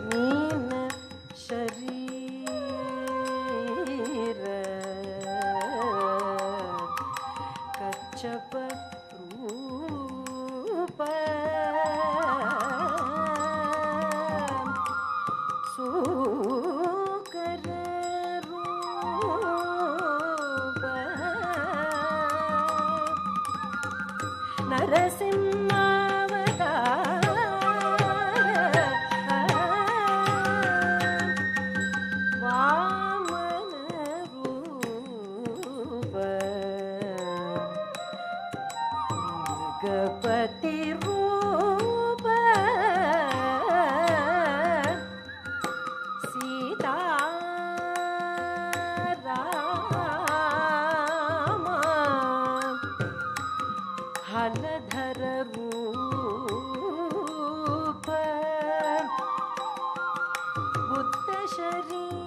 नीन शरीर कच्छप रूप सूकर रूप नरसिंहावतार वामन रूप मृगपति रूप सीता राम हलधर रूप बुद्ध शरीर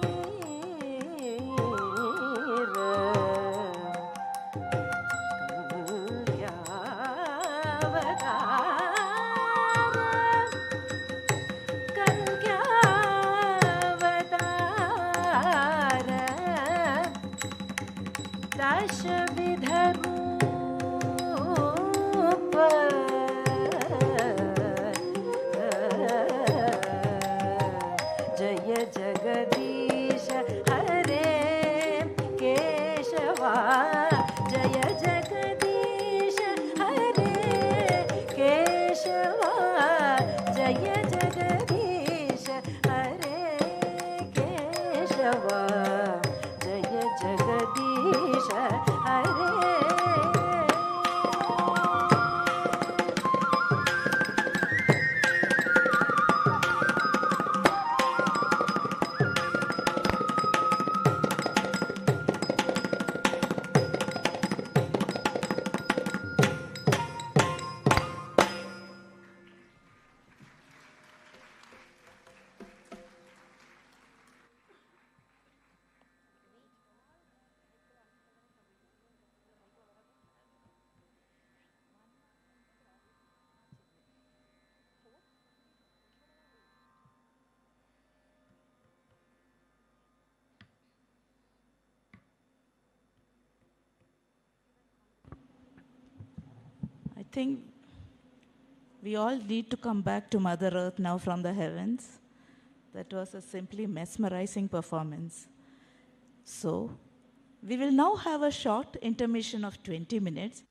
कल्क्यावतार दशविधरूप जय जगदीश हरे केशव जय जगदीश हरे केशव जय जगदीश हरे केशव जय जगदीश हरे I think we all need to come back to Mother Earth now from the heavens. That was a simply mesmerizing performance. So, we will now have a short intermission of 20 minutes.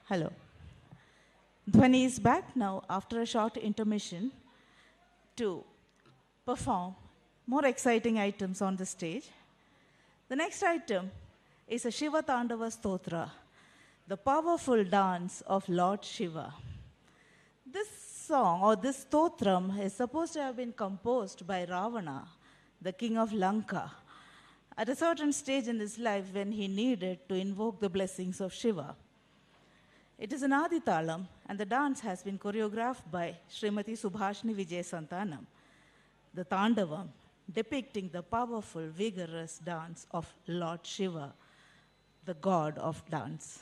Hello. Dhvani is back now after a short intermission to perform more exciting items on the stage. The next item is a Shiva Tandava Stotra, the powerful dance of Lord Shiva. This song or this stotram is supposed to have been composed by Ravana, the king of Lanka, at a certain stage in his life when he needed to invoke the blessings of Shiva. It is an Aditalam, and the dance has been choreographed by Srimati Subhashni Vijay Santanam, the Tandavam, depicting the powerful, vigorous dance of Lord Shiva, the god of dance.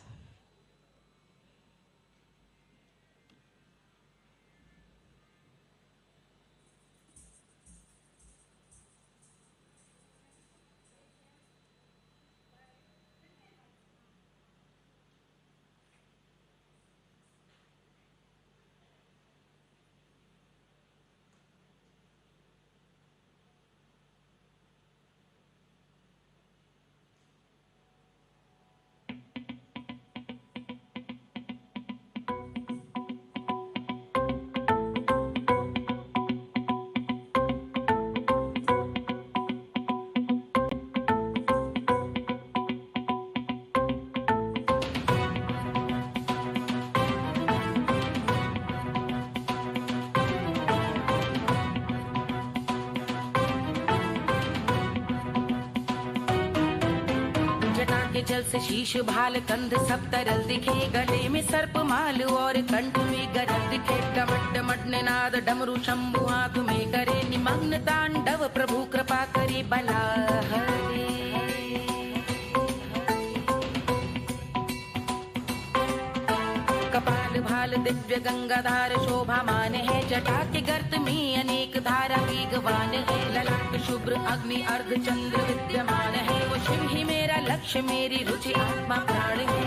जल से शीश भाल कंध सब तरल दिखे, गले में सर्प माल और कंठ में गरल दिखे। टमट टमट निनाद डमरू शंभु हाथ में करे, निमग्न तांडव प्रभु कृपा करे बला हरे। कपाल भाल दिव्य गंगाधार शोभामान है, जटा के गर्त में अनेक धारा वेगवान है। ललाट शुभ्र अग्नि अर्ध चंद्र विद्यमान है, वो शिव ही मेरा लक्ष्य मेरी रुचि आत्मा प्राण है।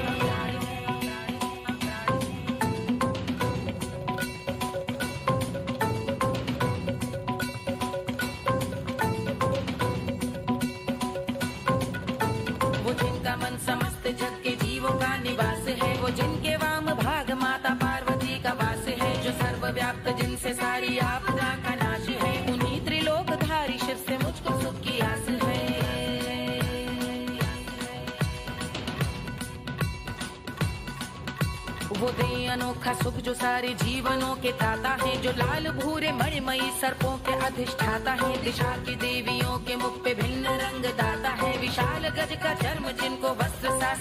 वो जिनका मन समस्त जग के जीवों का निवास है, वो जिनके वाम भाग माता पार्वती का वास है, जो सर्वव्याप्त जिनसे सारी आपदा का नाश है। उन्हीं त्रिलोकधारी शिव से मुझको सुख की आस है। वो दे अनोखा सुख जो सारे जीवनों के दाता है, जो लाल भूरे मणिमयी सर्पों के अधिष्ठाता है। दिशा की देवियों के मुख पे भिन्न रंग दाता है, विशाल गज का चर्म जिनको वस्त्र सा।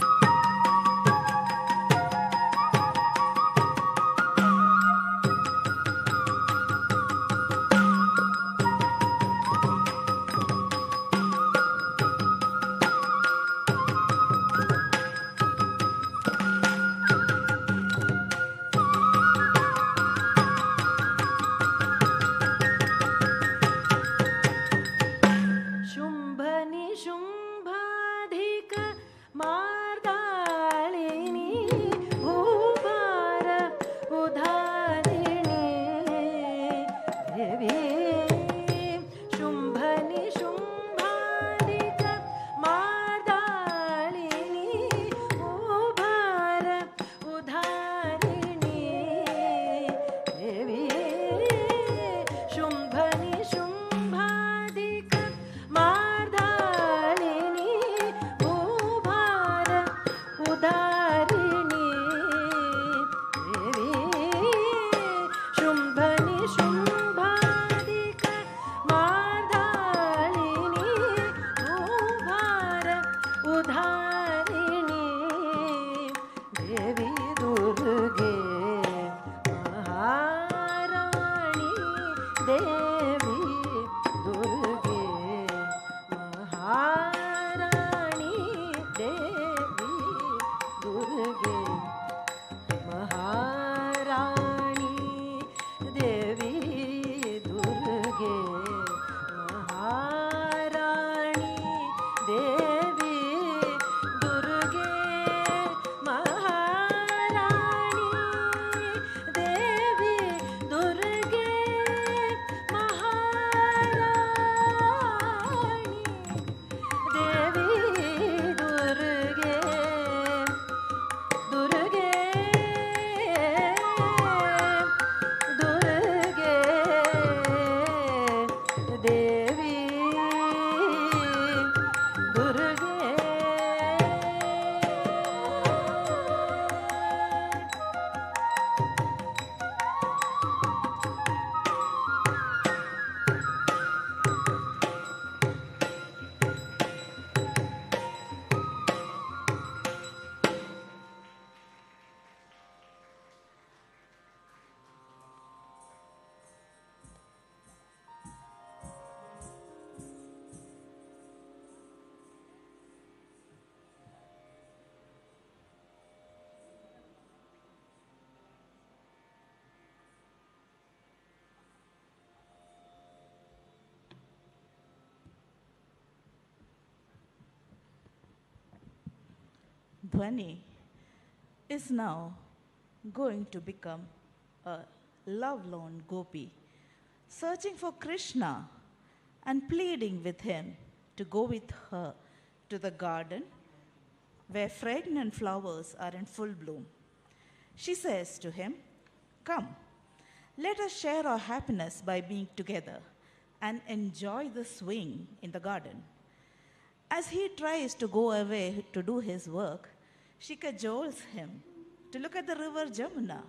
शुंभ निशुंभाधिक मा Dhvani is now going to become a lovelorn gopi, searching for Krishna and pleading with him to go with her to the garden where fragrant flowers are in full bloom. She says to him, "Come, let us share our happiness by being together and enjoy the swing in the garden." As he tries to go away to do his work, she cajoles him to look at the river Jamuna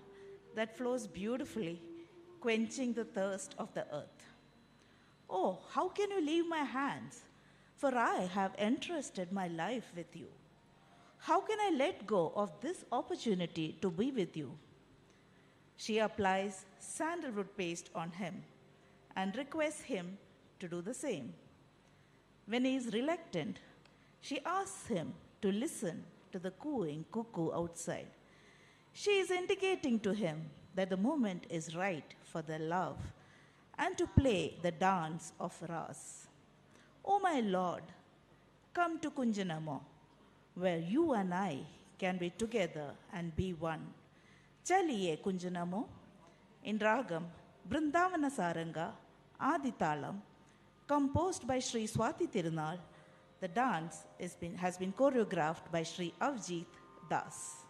that flows beautifully, quenching the thirst of the earth. "Oh, how can you leave my hands? For I have entrusted my life with you. How can I let go of this opportunity to be with you?" She applies sandalwood paste on him and requests him to do the same. When he is reluctant, she asks him to listen to the cooing cuckoo outside. She is indicating to him that the moment is right for their love and to play the dance of Ras. "Oh, my Lord, come to Kunjanamo, where you and I can be together and be one. Chaliye Kunjanamo," in Ragam Brindavana Saranga Aditalam, composed by Sri Swati Tirunal. The dance has been choreographed by Sri Avjit Das.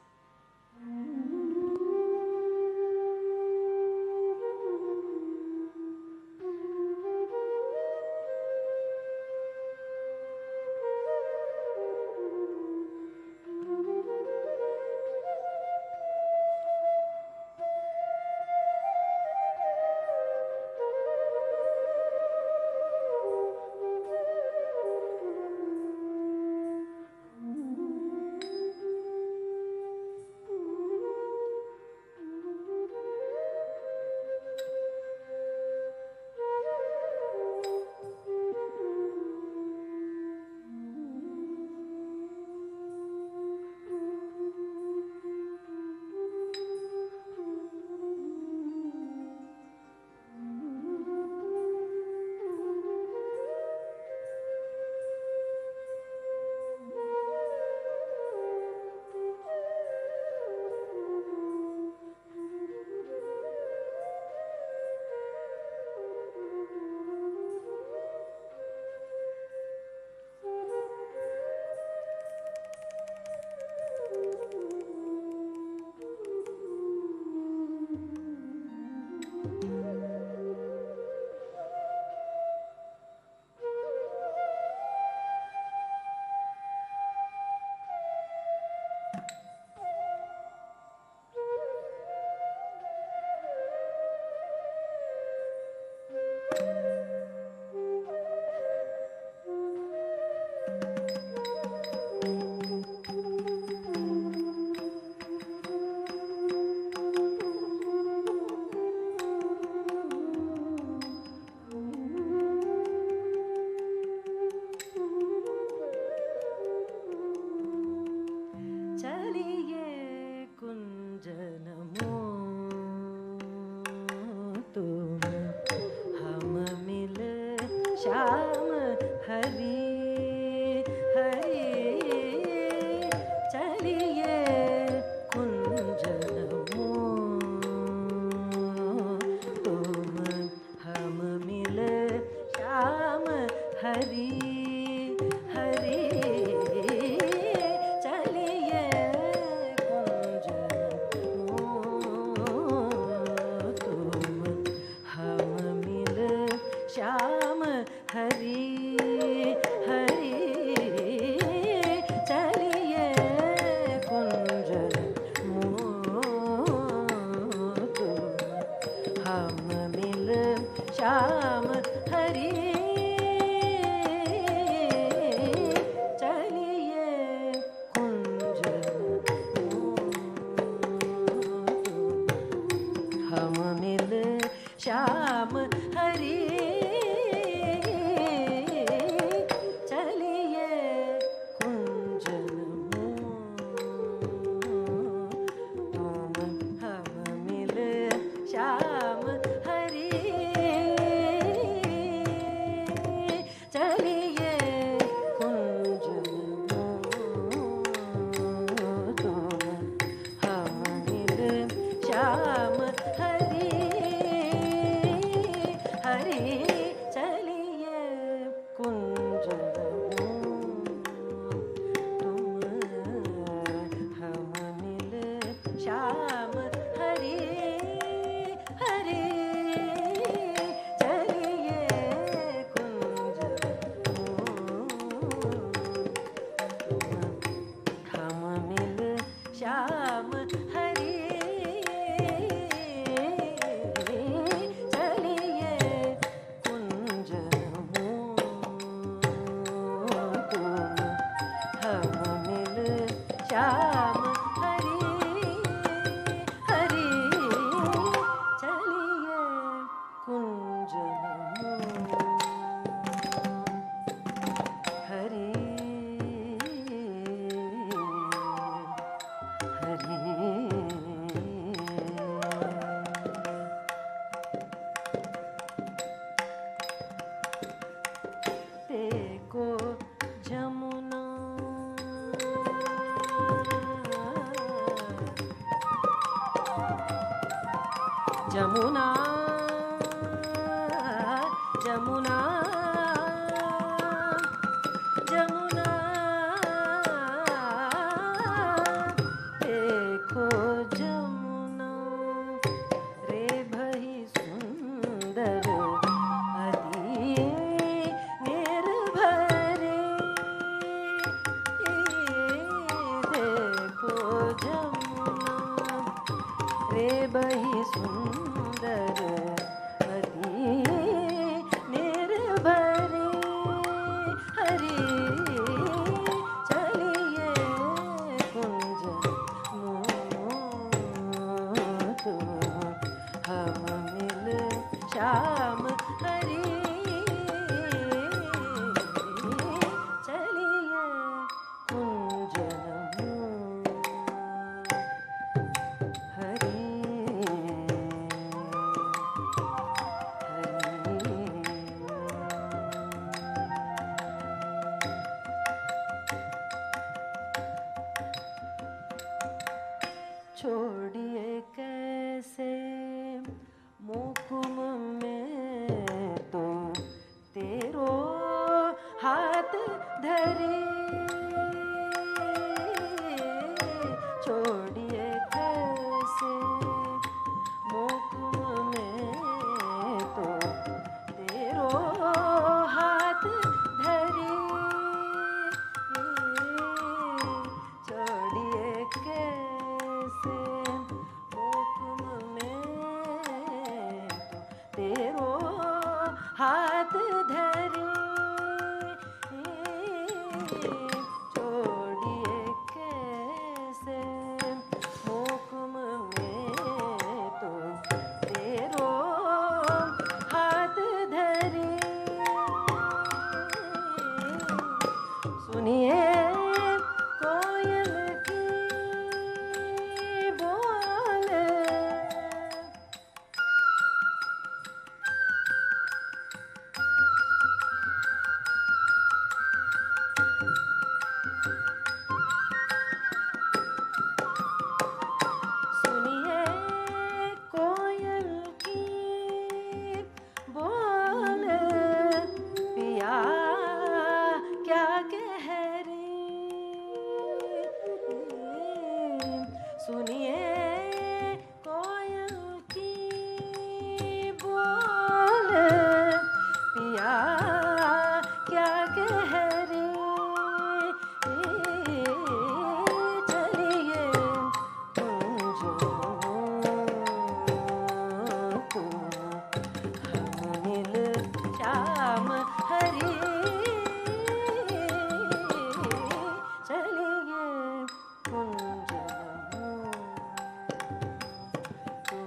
Jamuna Jamuna Jamuna देखो जमुना रे भई सुंदर अति निर्भरे देखो जमुना रे बही सुंदर अति निर्भरे हरि चलिए कुंज मोतु हम मिल श्याम हरि चलिए कुंज हरि छोड़िए कैसे मोकुम में तो तेरो हाथ धरे छोड़िए कैसे मोकुम में तो तेरो हाथ धरे छोड़िए कैसे मोकुम में तो तेरो हाथ धरे छोड़िए कैसे मोकुम में तो तेरो हाथ धरे सुनिए कोयल की बोल सुनिए कोयल की बोल पिया क्या कह रही सुनिए कोयल की बोल पिया क्या कह रही चलिए कुंज मोतु हम मिल श्याम हरि चलिए कुंज मोतु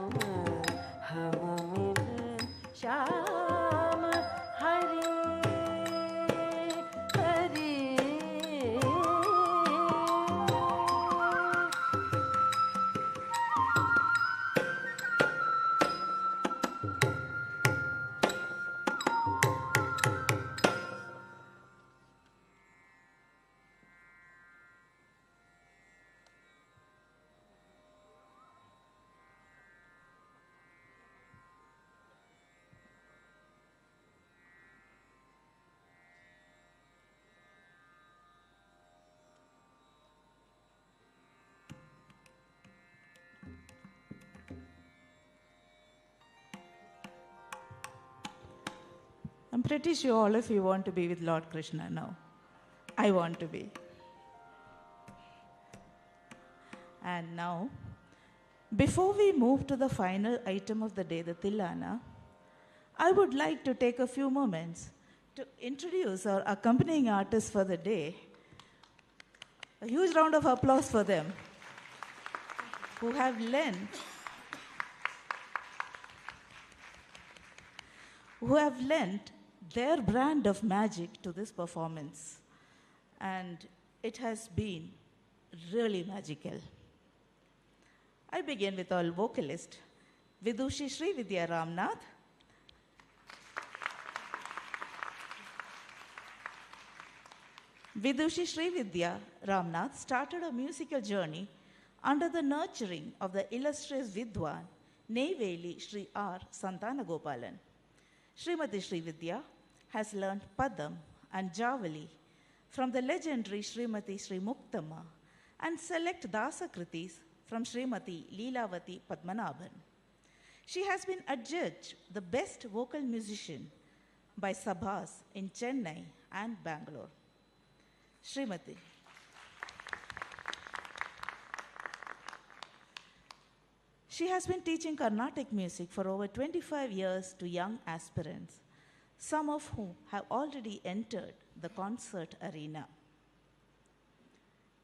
हम मिल Shyam Hari Hari I'm pretty sure all of you want to be with Lord Krishna now. I want to be. And now, before we move to the final item of the day, the Tilana, I would like to take a few moments to introduce our accompanying artists for the day. A huge round of applause for them, who have lent their brand of magic to this performance. And it has been really magical. I begin with our vocalist, Vidushi Sri Vidya Ramnath. Vidushi Sri Vidya Ramnath started a musical journey under the nurturing of the illustrious Vidwan Neyveli Sri R. Santanagopalan. Srimati Sri Vidya has learned Padam and Javali from the legendary Srimati Sri Muktama and select Dasakritis from Srimati Leelavati Padmanabhan. She has been adjudged the best vocal musician by Sabhas in Chennai and Bangalore. Srimati. She has been teaching Carnatic music for over 25 years to young aspirants, some of whom have already entered the concert arena.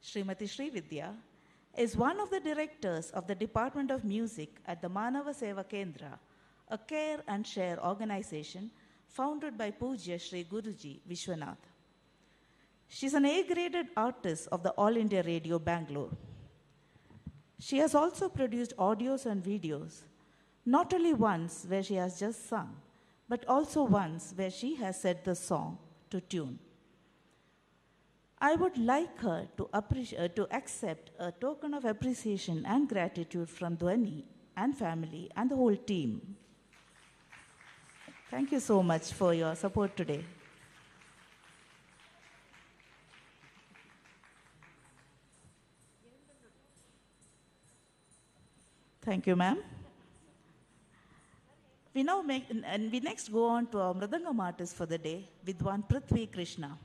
Srimati Sri Vidya is one of the directors of the Department of Music at the Manava Seva Kendra, a care and share organization founded by Pujya Sri Guruji Vishwanath. She's an A-graded artist of the All India Radio Bangalore. She has also produced audios and videos, not only once where she has just sung, but also once where she has set the song to tune. I would like her to accept a token of appreciation and gratitude from Dhvani and family and the whole team. Thank you so much for your support today. Thank you, ma'am. We next go on to our Mridangam artist for the day, Vidwan Prithvi Krishna.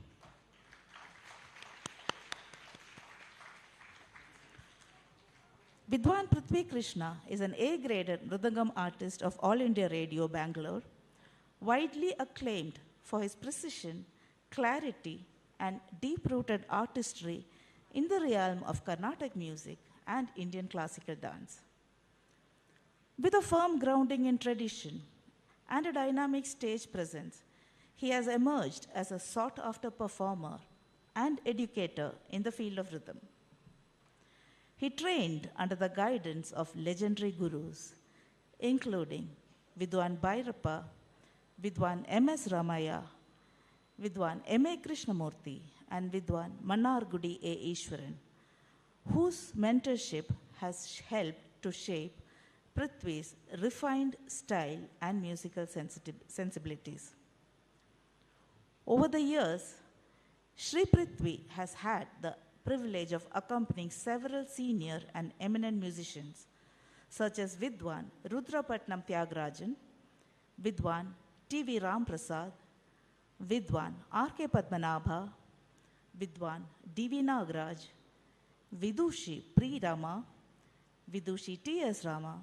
Vidwan Prithvi Krishna is an A-graded Mridangam artist of All India Radio Bangalore, widely acclaimed for his precision, clarity, and deep-rooted artistry in the realm of Carnatic music and Indian classical dance. With a firm grounding in tradition and a dynamic stage presence, he has emerged as a sought-after performer and educator in the field of rhythm. He trained under the guidance of legendary gurus, including Vidwan Bhairappa, Vidwan M.S. Ramaya, Vidwan M.A. Krishnamurthy, and Vidwan Mannargudi A. Ishwaran, whose mentorship has helped to shape Prithvi's refined style and musical sensibilities. Over the years, Sri Prithvi has had the privilege of accompanying several senior and eminent musicians, such as Vidwan Rudrapatnam Tyagarajan, Vidwan T.V. Ramprasad, Vidwan R.K. Padmanabha, Vidwan D.V. Nagaraj, Vidushi Pri Rama, Vidushi T.S. Rama,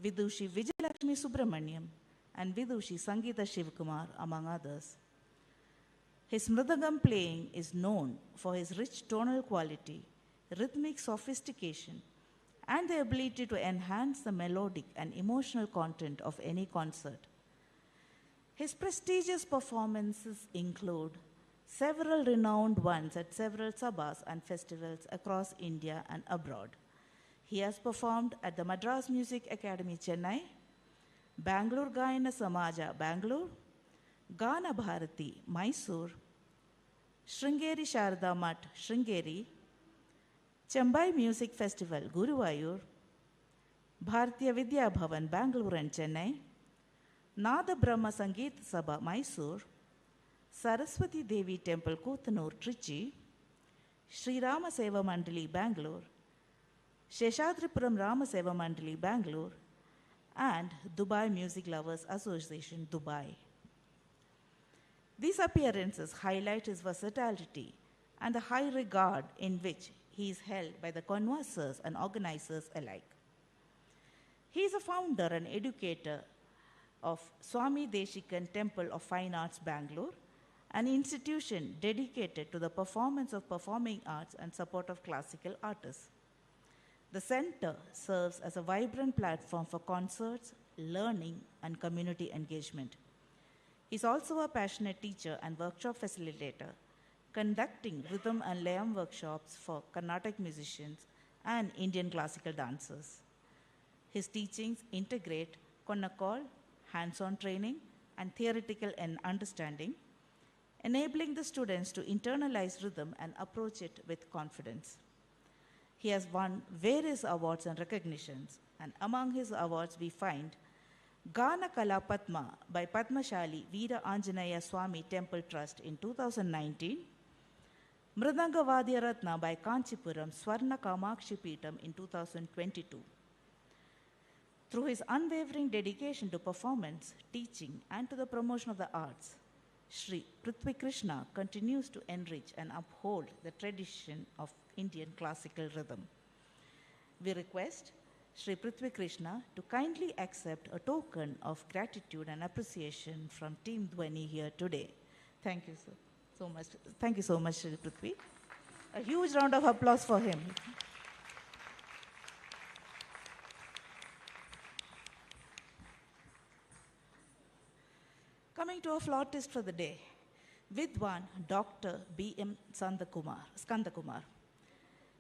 Vidushi Vijayalakshmi Subramaniam, and Vidushi Sangeeta Shivkumar, among others. His Mridangam playing is known for his rich tonal quality, rhythmic sophistication, and the ability to enhance the melodic and emotional content of any concert. His prestigious performances include several renowned ones at several sabhas and festivals across India and abroad. He has performed at the Madras Music Academy, Chennai, Bangalore Gayana Samaja, Bangalore, Gana Bharati, Mysore, Sringeri Sharda Math, Sringeri, Chambai Music Festival, Guruvayur, Bharatiya Vidya Bhavan, Bangalore and Chennai, Nada Brahma Sangeet Sabha, Mysore, Saraswati Devi Temple, Kuthanur, Trichy, Sri Rama Seva Mandali, Bangalore, Sheshadripuram Rama Seva Mandali, Bangalore, and Dubai Music Lovers Association, Dubai. These appearances highlight his versatility and the high regard in which he is held by the connoisseurs and organizers alike. He is a founder and educator of Swami Deshikan Temple of Fine Arts, Bangalore, an institution dedicated to the performance of performing arts and support of classical artists. The center serves as a vibrant platform for concerts, learning, and community engagement. He's also a passionate teacher and workshop facilitator, conducting rhythm and layam workshops for Carnatic musicians and Indian classical dancers. His teachings integrate Konnakol, hands-on training, and theoretical understanding, enabling the students to internalize rhythm and approach it with confidence. He has won various awards and recognitions, and among his awards we find Gana Kala Padma by Padmashali Veera Anjanaya Swami Temple Trust in 2019, Mridanga Vadya Ratna by Kanchipuram Swarna Kamakshi Peetam in 2022. Through his unwavering dedication to performance, teaching, and to the promotion of the arts, Sri Prithvi Krishna continues to enrich and uphold the tradition of Indian classical rhythm. We request Sri Prithvi Krishna to kindly accept a token of gratitude and appreciation from Team Dhvani here today. Thank you so much. Thank you so much, Sri Prithvi. A huge round of applause for him. Coming to our flautist for the day, Vidwan Dr. B.M. Skandakumar.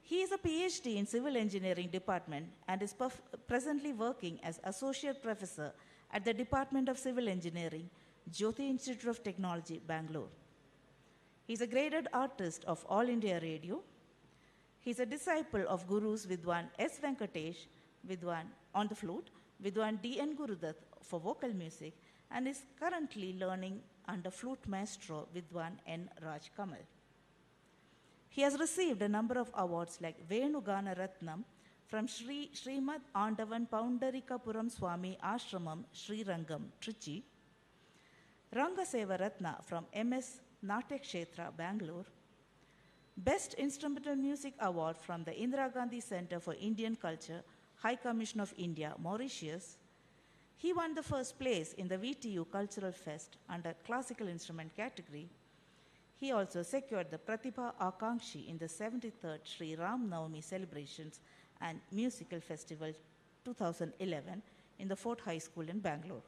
He is a PhD in Civil Engineering Department and is presently working as Associate Professor at the Department of Civil Engineering, Jyoti Institute of Technology, Bangalore. He is a graded artist of All India Radio. He is a disciple of Gurus Vidwan S. Venkatesh, Vidwan on the flute, Vidwan D.N. Gurudat for vocal music, and is currently learning under flute maestro Vidwan N. Raj Kamal. He has received a number of awards like Venu Gana Ratnam from Srimad Andavan Poundarikapuram Swami Ashramam Sri Rangam, Trichy, Ranga Seva Ratna from MS Natya Kshetra, Bangalore, Best Instrumental Music Award from the Indira Gandhi Center for Indian Culture, High Commission of India, Mauritius. He won the first place in the VTU Cultural Fest under Classical Instrument category. He also secured the Pratibha Akankshi in the 73rd Sri Ram Navami Celebrations and Musical Festival 2011 in the Fort High School in Bangalore.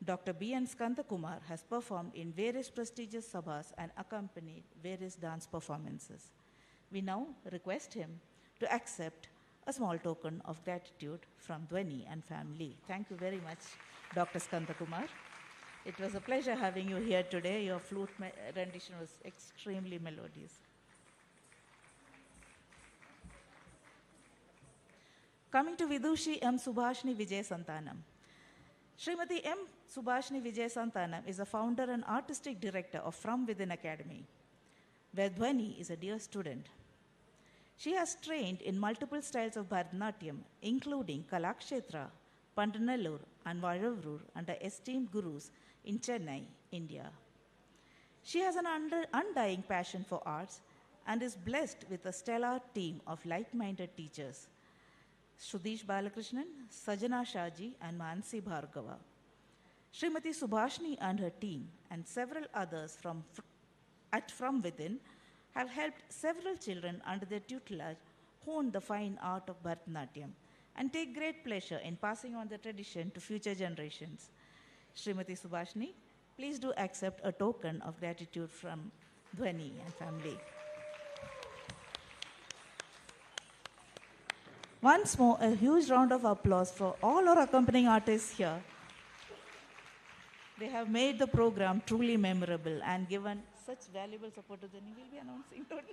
Dr. B.N. Skandakumar has performed in various prestigious sabhas and accompanied various dance performances. We now request him to accept a small token of gratitude from Dhvani and family. Thank you very much, Dr. Skandakumar. It was a pleasure having you here today. Your flute rendition was extremely melodious. Coming to Vidushi M. Subhashni Vijay Santanam. Srimati M. Subhashni Vijay Santanam is the founder and artistic director of From Within Academy, where Dhvani is a dear student. She has trained in multiple styles of Bharatnatyam, including Kalakshetra, Pandanallur, and Varavur under esteemed gurus in Chennai, India. She has an undying passion for arts and is blessed with a stellar team of like-minded teachers, Sudhish Balakrishnan, Sajana Shaji, and Mansi Bhargava. Srimati Subhashni and her team and several others from Within have helped several children under their tutelage hone the fine art of Bharatnatyam and take great pleasure in passing on the tradition to future generations. Srimati Subhashni, please do accept a token of gratitude from Dhvani and family. Once more, a huge round of applause for all our accompanying artists here. They have made the program truly memorable and given such valuable support to Dhvani. We'll be announcing. Dhvani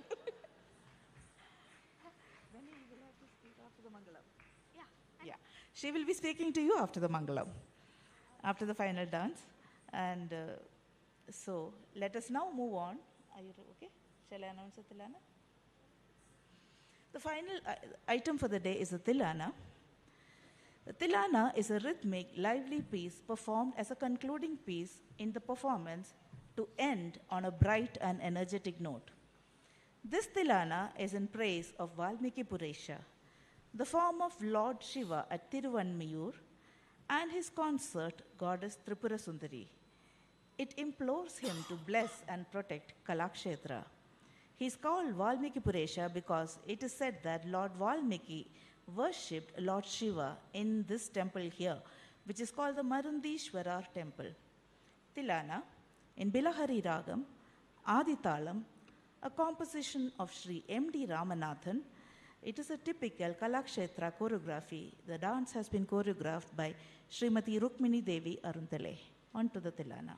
will have to speak after the Mangalam. Yeah. She will be speaking to you after the Mangalam, after the final dance. And so let us now move on. Are you okay? Shall I announce the Tilana? The final item for the day is the Tilana. The Tilana is a rhythmic, lively piece performed as a concluding piece in the performance to end on a bright and energetic note. This Tilana is in praise of Valmiki Puresha, the form of Lord Shiva at Tiruvanmiyur, and his consort, goddess Tripura Sundari. It implores him to bless and protect Kalakshetra. He is called Valmiki Puresha because it is said that Lord Valmiki worshipped Lord Shiva in this temple here, which is called the Marundishwara temple. Tilana, in Bilahari Ragam, Aditalam, a composition of Sri M.D. Ramanathan. It is a typical Kalakshetra choreography. The dance has been choreographed by Srimati Rukmini Devi Aruntale. On to the Tilana.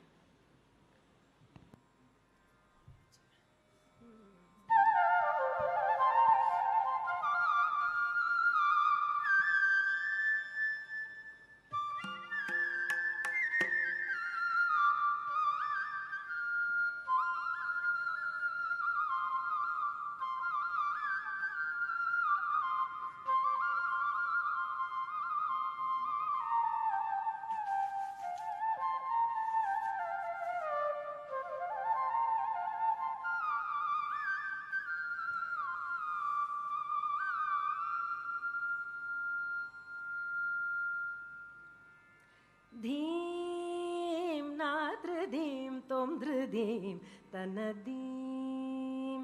धीं नादृधीं त्वं धृधीं तनदीं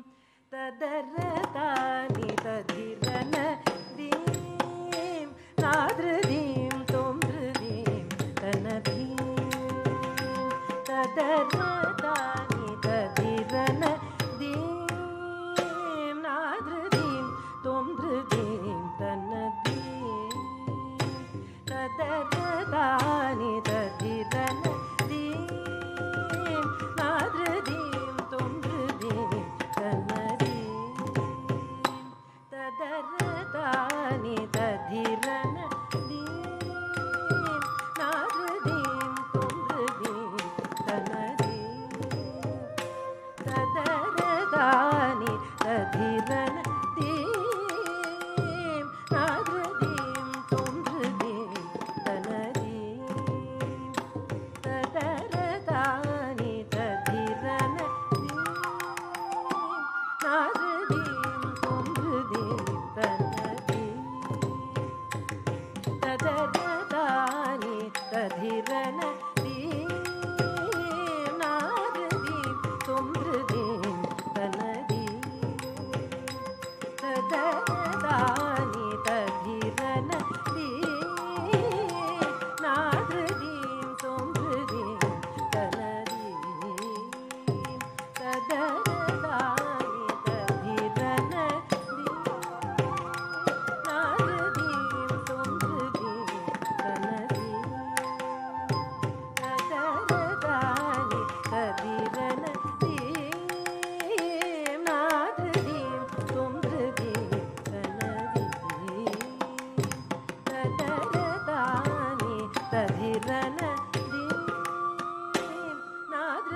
तदरतानि तधिरन दीं नादृधीं त्वं धृधीं तनदीं तदरतानि तधिरन दीं नादृधीं त्वं धृधीं तनदीं तदरतानि तधिरन दीं नादृधीं त्वं धृधीं तनदीं तदरतानि तधिरन दीं नादृधीं त्वं धृधीं तनदीं तदरतानि तधिरन दीं नादृधीं त्वं धृधीं तनदीं तदरतानि तधिरन दीं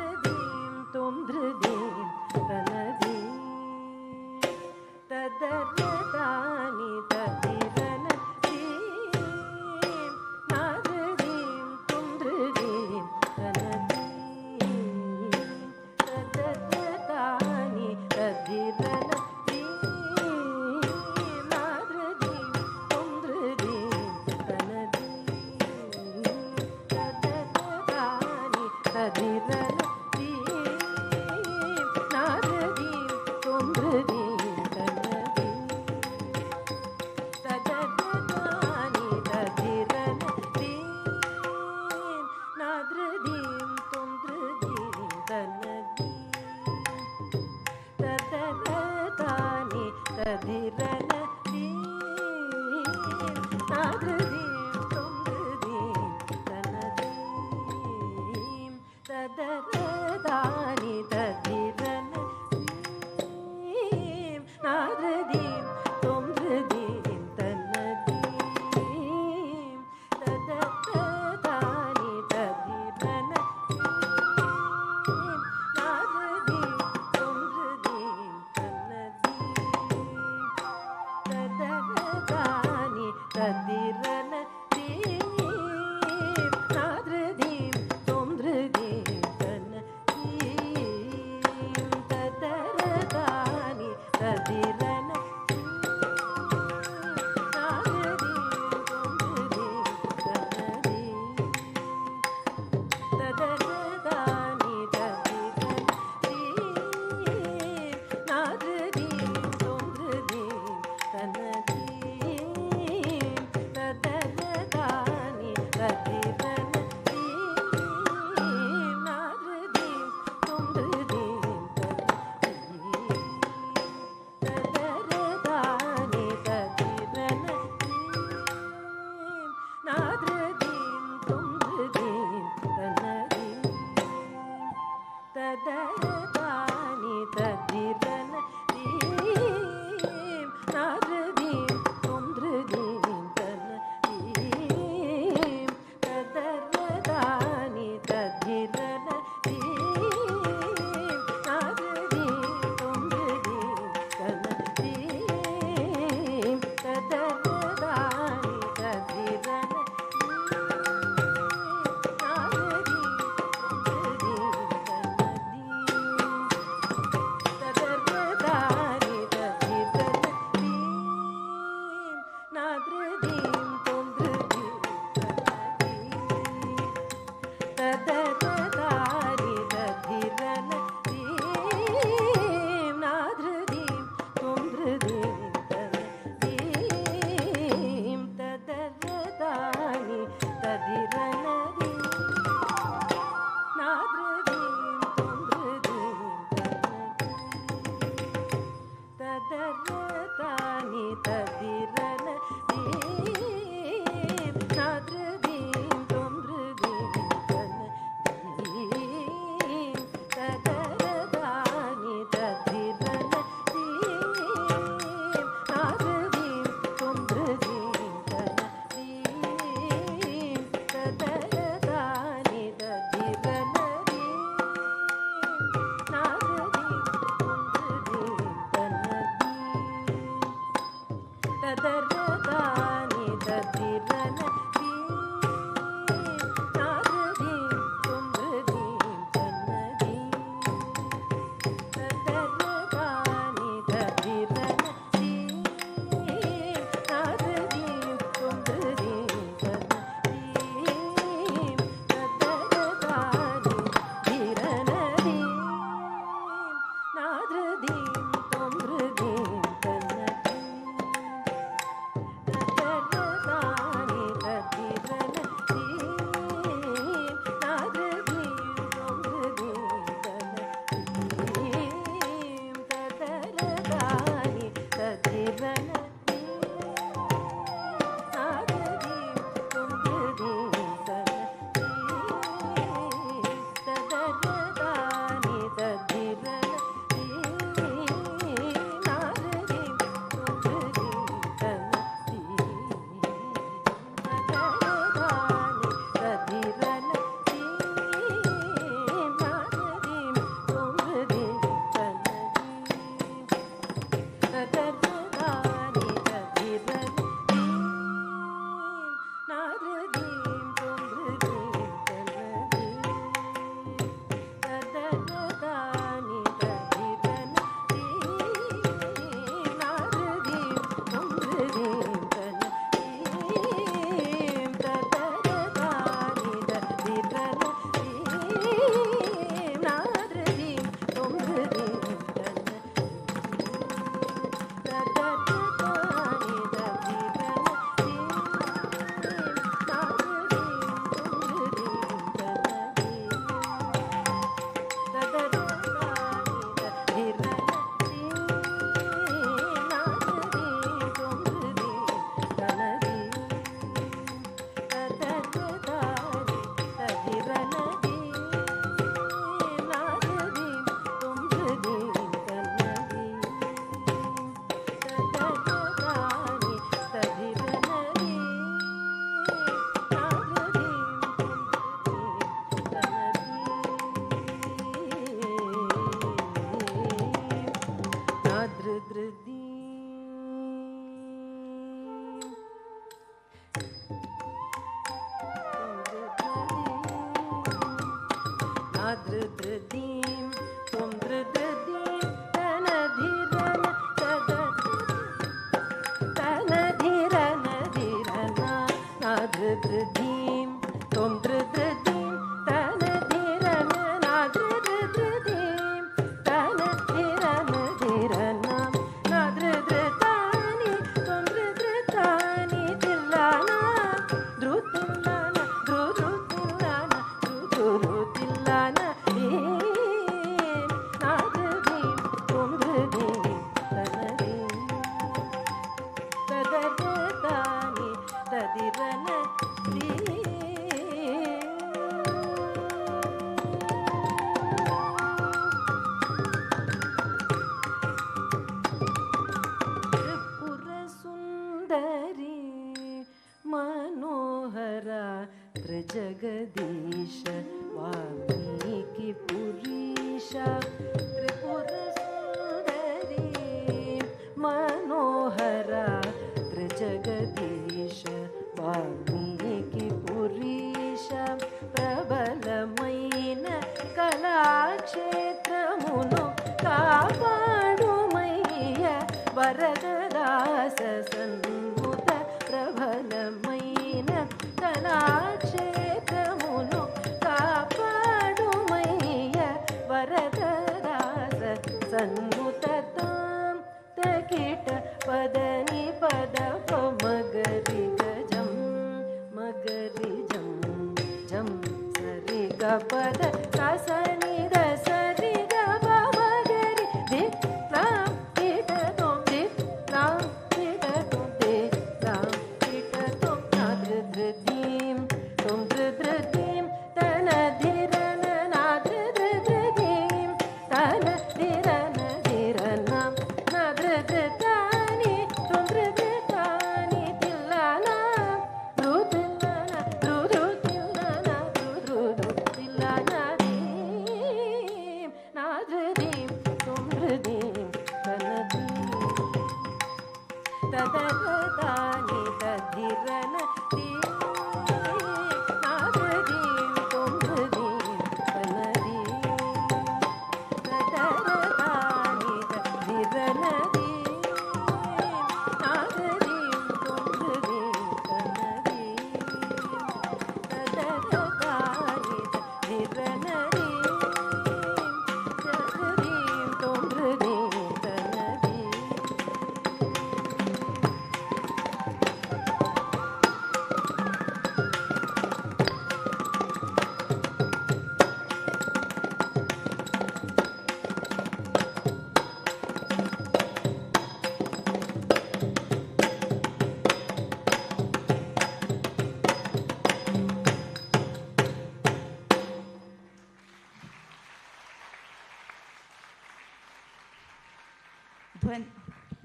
नादृधीं त्वं धृधीं तनदीं तदरतानि तधिरन दीं नादृधीं त्वं धृधीं तनदीं तदरतानि तधिरन तदरतानि Dip, ram, ತದರದಾನಿ ತಧಿರನ ತೀ ನಾಗದೀಂ ತುಂಗದೀಂ ತನದೀ ತದರದಾನಿ ತಧಿರನ ತೀ ನಾಗದೀಂ ತುಂಗದೀಂ ತನದೀ ತದರದಾನಿ ತಧಿರನ ತೀ ಜಗದೀಂ ತುಂಗದೀಂ ತನದೀ.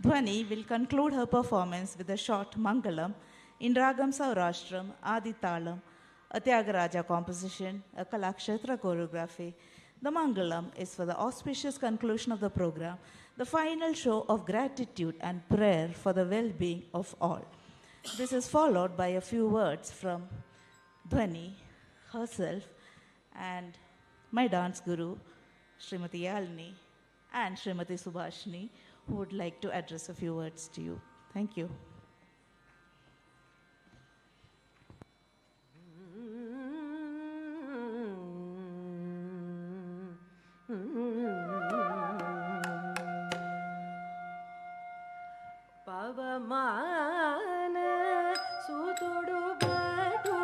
Dhvani will conclude her performance with a short Mangalam in Ragam Saurashtram, Adi Talam, a Tyagaraja composition, a Kalakshetra choreography. The Mangalam is for the auspicious conclusion of the program, the final show of gratitude and prayer for the well-being of all. This is followed by a few words from Dhvani herself and my dance guru, Srimati Yalini, and Srimati Subhashini, who would like to address a few words to you. Thank you. ಪವಮಾನ ಸುತುಡು but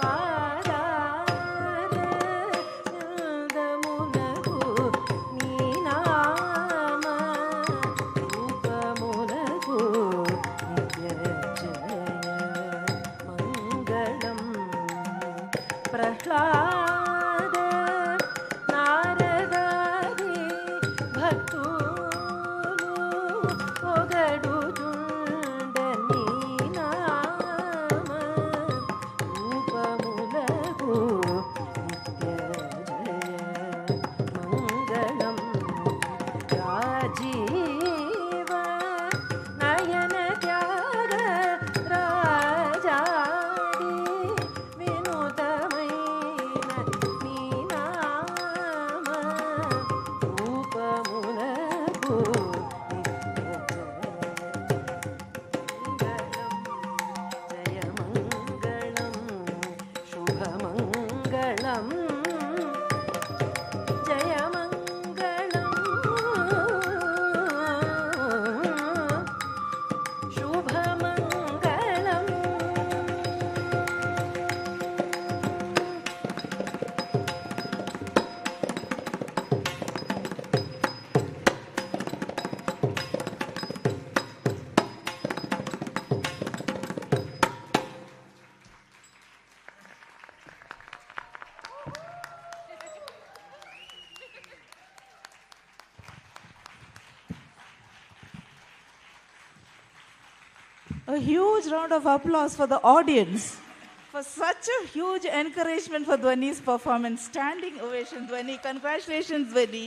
ಪಾದಾರ ಚಂದಮುನಗು ನೀನಾಮ ರೂಪಮುನಗು ನಿತ್ಯ ಜಯ ಮಂಗಳಂ ಪ್ರಹ್ಲಾದ ನಾರದಾದಿ ಭಕ್ತುಲು ಒಗಡು చుండ నీ నామ రూపములకు నిత్య జయ మంగళం రాజీవ నయన త్యాగ రాజాడి వినూతమైన నీ నామ రూపములకు నిత్య జయ మంగళం శుభమంగళం జయ మంగళం శుభమంగళం. A huge round of applause for the audience for such a huge encouragement for Dhvani's performance. Standing ovation, Dhvani. Congratulations, Dhvani.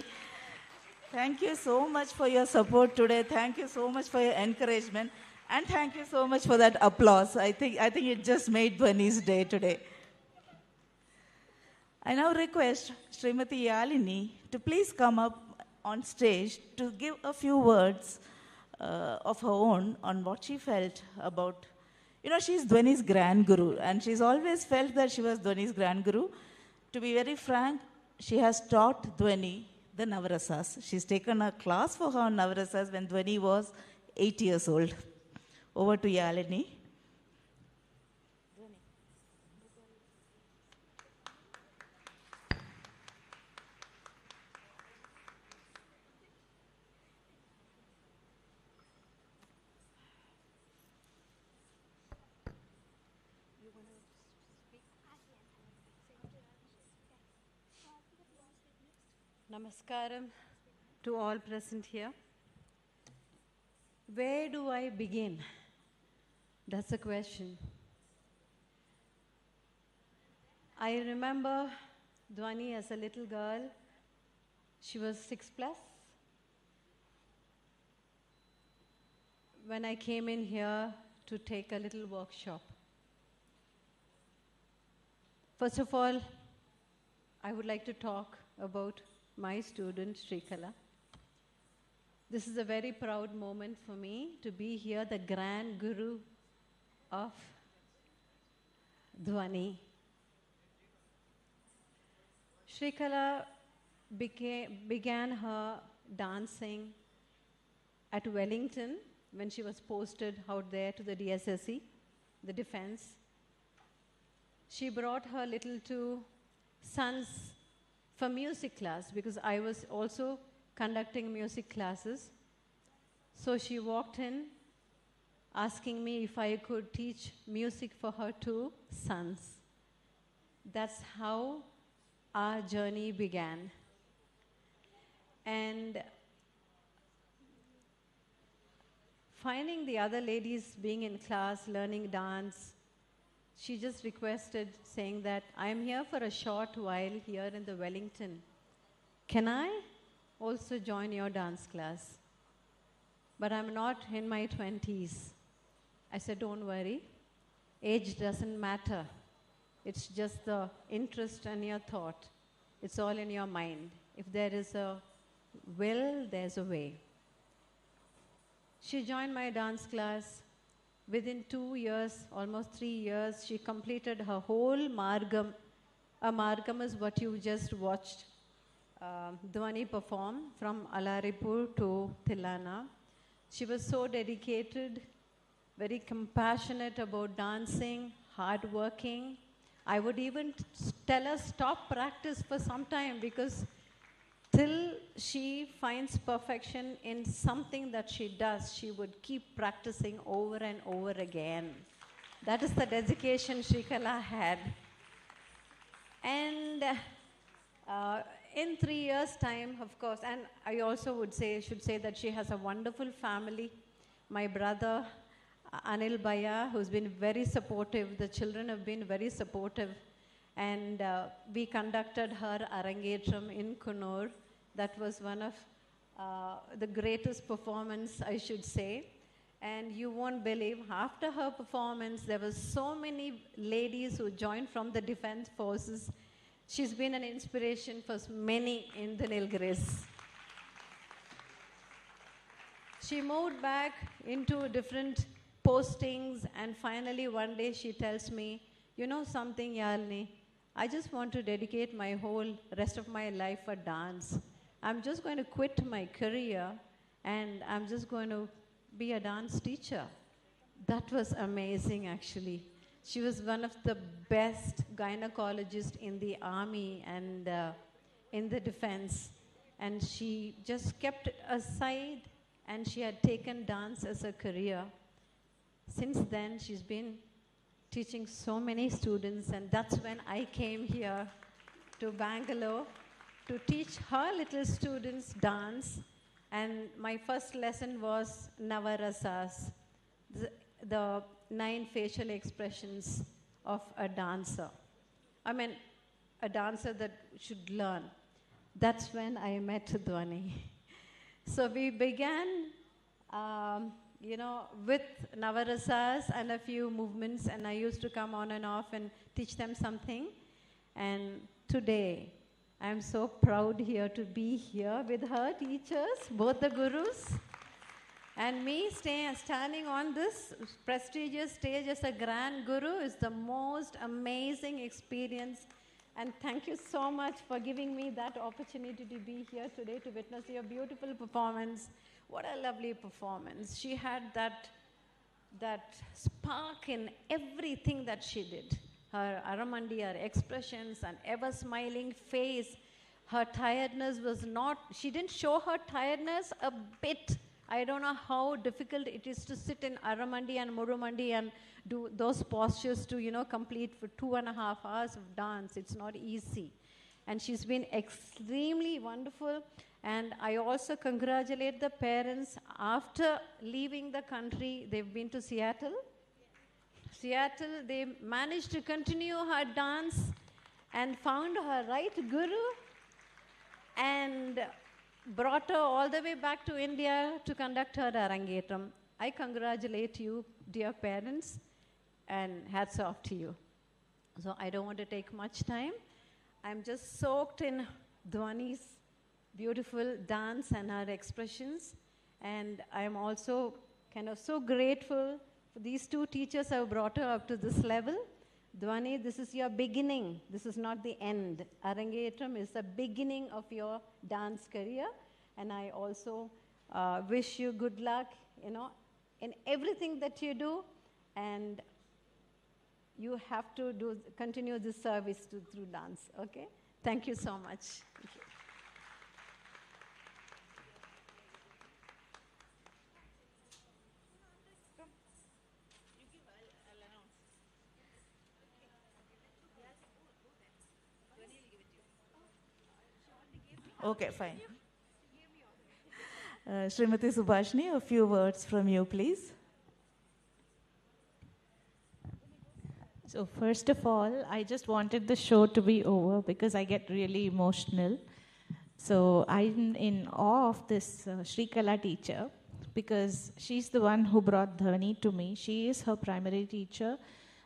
Thank you so much for your support today. Thank you so much for your encouragement. And thank you so much for that applause. I think it just made Dhvani's day today. I now request Srimati Yalini to please come up on stage to give a few words of her own on what she felt about, she's Dhvani's grand guru, and she's always felt that she was Dhvani's grand guru. To be very frank, she has taught Dhvani the Navarasas. She's taken a class for her on Navarasas when Dhvani was 8 years old. Over to Yalini. Namaskaram to all present here. Where do I begin? That's a question. I remember Dhvani as a little girl. She was 6+. when I came in here to take a little workshop. First of all, I would like to talk about my student, Srikala. This is a very proud moment for me to be here, the grand guru of Dhvani. Srikala began her dancing at Wellington when she was posted out there to the DSSE, the defense. She brought her little two sons for music class because I was also conducting music classes. So she walked in asking me if I could teach music for her two sons. That's how our journey began. And finding the other ladies being in class, learning dance, she just requested, saying that, I am here for a short while here in the Wellington. Can I also join your dance class? But I'm not in my 20s. I said, don't worry. Age doesn't matter. It's just the interest and your thought. It's all in your mind. If there is a will, there's a way. She joined my dance class. Within 2 years, almost 3 years, she completed her whole margam. A margam is what you just watched Dhvani perform from Alaripur to Tilana. She was so dedicated, very compassionate about dancing, hardworking. I would even tell her stop practice for some time because till she finds perfection in something that she does, she would keep practicing over and over again. That is the dedication Srikala had. And in 3 years' time, of course, and I also should say that she has a wonderful family. My brother, Anil Bhaiya, who's been very supportive. The children have been very supportive. And we conducted her Arangetram in Kunur. That was one of the greatest performance, I should say. And you won't believe, after her performance, there were so many ladies who joined from the defense forces. She's been an inspiration for many in the Nilgiris. She moved back into different postings, and finally one day she tells me, you know something, Yalini, I just want to dedicate my whole rest of my life for dance. I'm just going to quit my career and I'm just going to be a dance teacher. That was amazing, actually. She was one of the best gynecologists in the army and in the defense. And she just kept it aside, and she had taken dance as a career. Since then, she's been teaching so many students, and that's when I came here to Bangalore to teach her little students dance. And my first lesson was Navarasas, the 9 facial expressions of a dancer. I mean, a dancer that should learn. That's when I met Dhvani. So we began, with Navarasas and a few movements, and I used to come on and off and teach them something. And today, I'm so proud here to be here with her teachers, both the gurus, and me standing on this prestigious stage as a grand guru is the most amazing experience. And thank you so much for giving me that opportunity to be here today to witness your beautiful performance. What a lovely performance. She had that spark in everything that she did. Her Aramandi, her expressions, and ever-smiling face. Her tiredness was not, she didn't show her tiredness a bit. I don't know how difficult it is to sit in Aramandi and Murumandi and do those postures to, complete for 2.5 hours of dance. It's not easy. And she's been extremely wonderful. And I also congratulate the parents. After leaving the country, they've been to Seattle. Seattle, they managed to continue her dance and found her right guru and brought her all the way back to India to conduct her Arangetram. I congratulate you, dear parents, and hats off to you. So I don't want to take much time. I'm just soaked in Dhvani's beautiful dance and her expressions. And I'm also kind of so grateful for these two teachers who have brought her up to this level. Dhvani, this is your beginning. This is not the end. Arangetram is the beginning of your dance career. And I also wish you good luck, in everything that you do. And you have to continue this service through dance, okay? Thank you so much. Thank you. Okay, fine. Srimati Subhashini, a few words from you, please. So first of all, I just wanted the show to be over because I get really emotional. So I'm in awe of this Srikala teacher because she's the one who brought Dhvani to me. She is her primary teacher,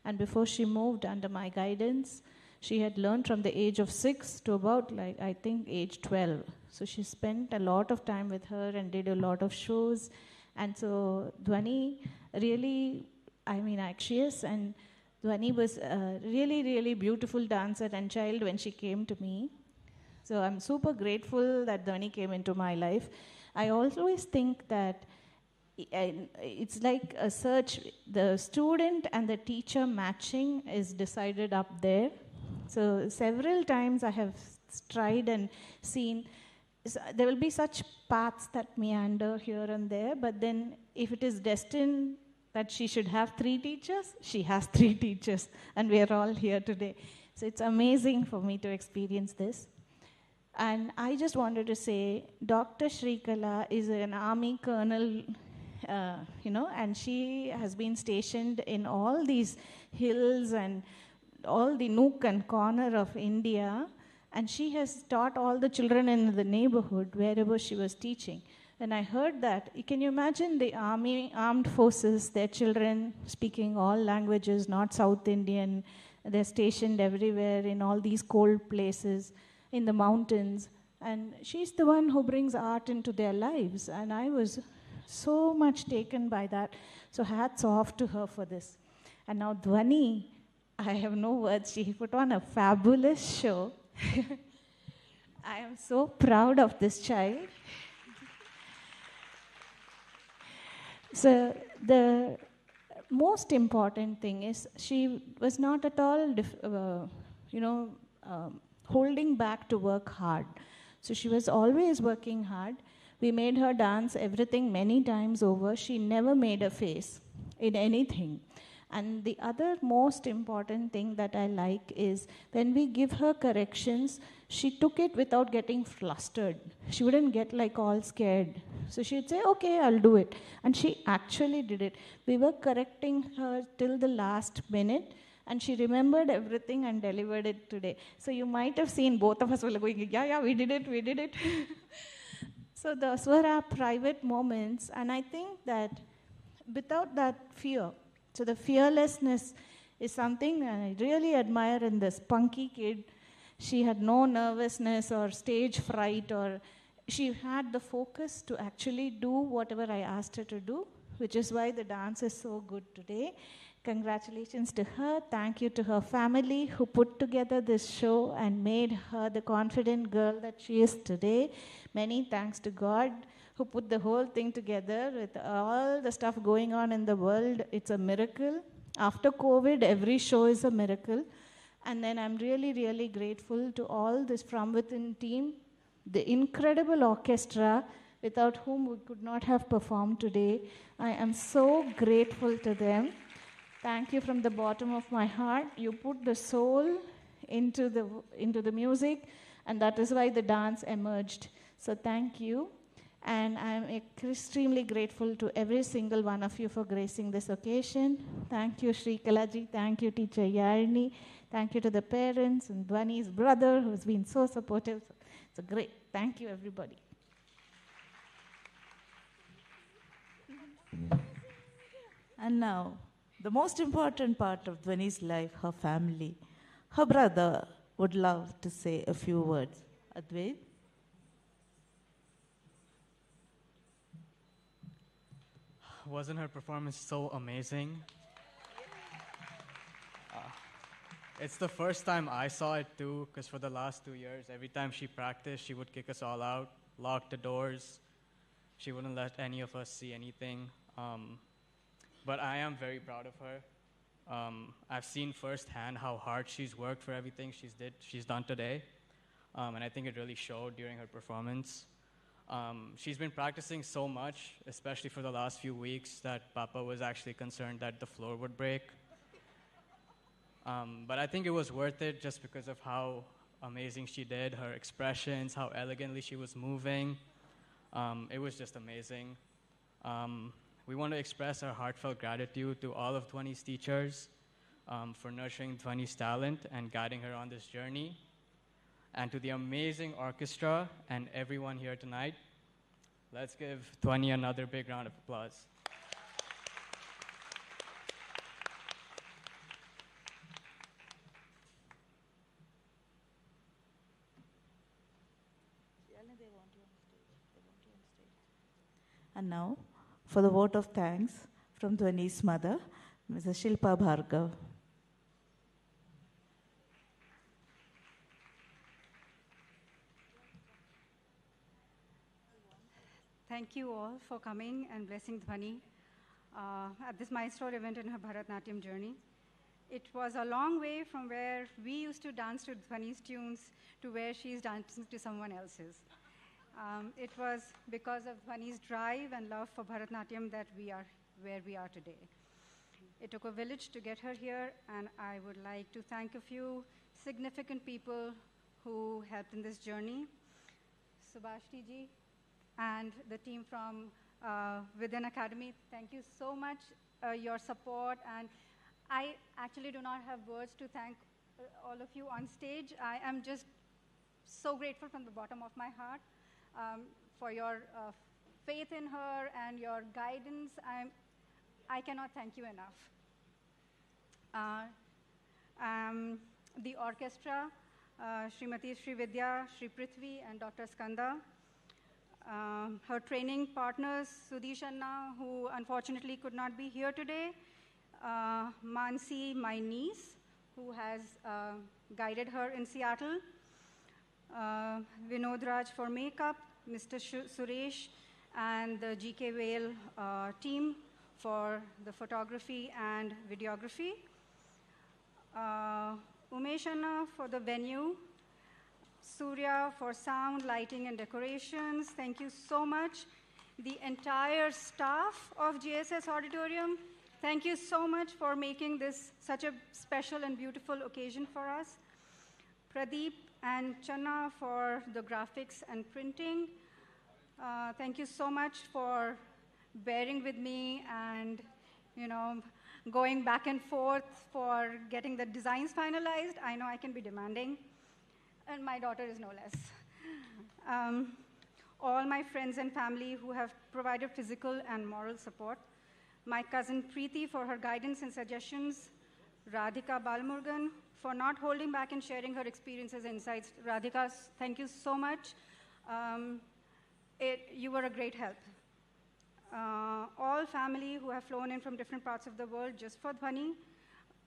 and before she moved under my guidance, she had learned from the age of 6 to about, I think, age 12. So she spent a lot of time with her and did a lot of shows. And so Dhvani really, anxious, and Dhvani was a really, really beautiful dancer and child when she came to me. So I'm super grateful that Dhvani came into my life. I always think that it's like a search. The student and the teacher matching is decided up there. So several times I have tried and seen, there will be such paths that meander here and there, but then if it is destined that she should have 3 teachers, she has 3 teachers, and we are all here today. So it's amazing for me to experience this. And I just wanted to say, Dr. Srikala is an army colonel, and she has been stationed in all these hills and all the nook and corner of India, and she has taught all the children in the neighborhood wherever she was teaching. When I heard that, can you imagine the armed forces, their children speaking all languages, not South Indian, they're stationed everywhere in all these cold places, in the mountains, and she's the one who brings art into their lives, and I was so much taken by that. So hats off to her for this. And now Dhvani, I have no words. She put on a fabulous show. I am so proud of this child. So the most important thing is she was not at all, holding back to work hard. So she was always working hard. We made her dance everything many times over. She never made a face in anything. And the other most important thing that I like is when we give her corrections, she took it without getting flustered. She wouldn't get all scared. So she'd say, okay, I'll do it. And she actually did it. We were correcting her till the last minute, and she remembered everything and delivered it today. So you might have seen both of us were going, yeah, we did it. So those were our private moments, and I think that without that fear, so the fearlessness is something I really admire in this punky kid. She had no nervousness or stage fright, or she had the focus to actually do whatever I asked her to do, which is why the dance is so good today. Congratulations to her. Thank you to her family who put together this show and made her the confident girl that she is today. Many thanks to God who put the whole thing together with all the stuff going on in the world. It's a miracle. After COVID, every show is a miracle. And then I'm really, really grateful to all this From Within team, the incredible orchestra without whom we could not have performed today. I am so grateful to them. Thank you from the bottom of my heart. You put the soul into the music, and that is why the dance emerged. So thank you. And I'm extremely grateful to every single one of you for gracing this occasion. Thank you, Sri Kalaji. Thank you, Teacher Yarni. Thank you to the parents and Dhvani's brother, who's been so supportive. So great. Thank you, everybody. And now, the most important part of Dhvani's life, her family. Her brother would love to say a few words. Advait? Wasn't her performance so amazing? It's the first time I saw it too, because for the last 2 years, every time she practiced, she would kick us all out, lock the doors. She wouldn't let any of us see anything. But I am very proud of her. I've seen firsthand how hard she's worked for everything she's done today. And I think it really showed during her performance. She's been practicing so much, especially for the last few weeks, that Papa was actually concerned that the floor would break. But I think it was worth it just because of how amazing she did, her expressions, how elegantly she was moving. It was just amazing. We want to express our heartfelt gratitude to all of Dhvani's teachers for nurturing Dhvani's talent and guiding her on this journey. And to the amazing orchestra and everyone here tonight, let's give Dhvani another big round of applause. And now, for the vote of thanks from Dhvani's mother, Mrs. Shilpa Bhargav. Thank you all for coming and blessing Dhvani at this milestone event in her Bharatnatyam journey. It was a long way from where we used to dance to Dhvani's tunes to where she's dancing to someone else's. It was because of Dhvani's drive and love for Bharatnatyam that we are where we are today. It took a village to get her here, and I would like to thank a few significant people who helped in this journey. Subhashti ji and the team from Within Academy, thank you so much, your support, and I actually do not have words to thank all of you on stage. I am just so grateful from the bottom of my heart for your faith in her and your guidance. I cannot thank you enough. The orchestra, Srimati Sri Vidya, Sri Prithvi, and Dr. Skanda. Her training partners, Sudish Anna, who unfortunately could not be here today. Mansi, my niece, who has guided her in Seattle. Vinod Raj for makeup, Mr. Suresh, and the K Vale team for the photography and videography. Umesh Anna for the venue. Surya for sound, lighting, and decorations. Thank you so much. The entire staff of GSS Auditorium, thank you so much for making this such a special and beautiful occasion for us. Pradeep and Channa for the graphics and printing. Thank you so much for bearing with me and, going back and forth for getting the designs finalized. I know I can be demanding, and my daughter is no less. All my friends and family who have provided physical and moral support. My cousin Preeti for her guidance and suggestions. Radhika Balmurugan for not holding back and sharing her experiences and insights. Radhika, thank you so much. You were a great help. All family who have flown in from different parts of the world just for Dhvani.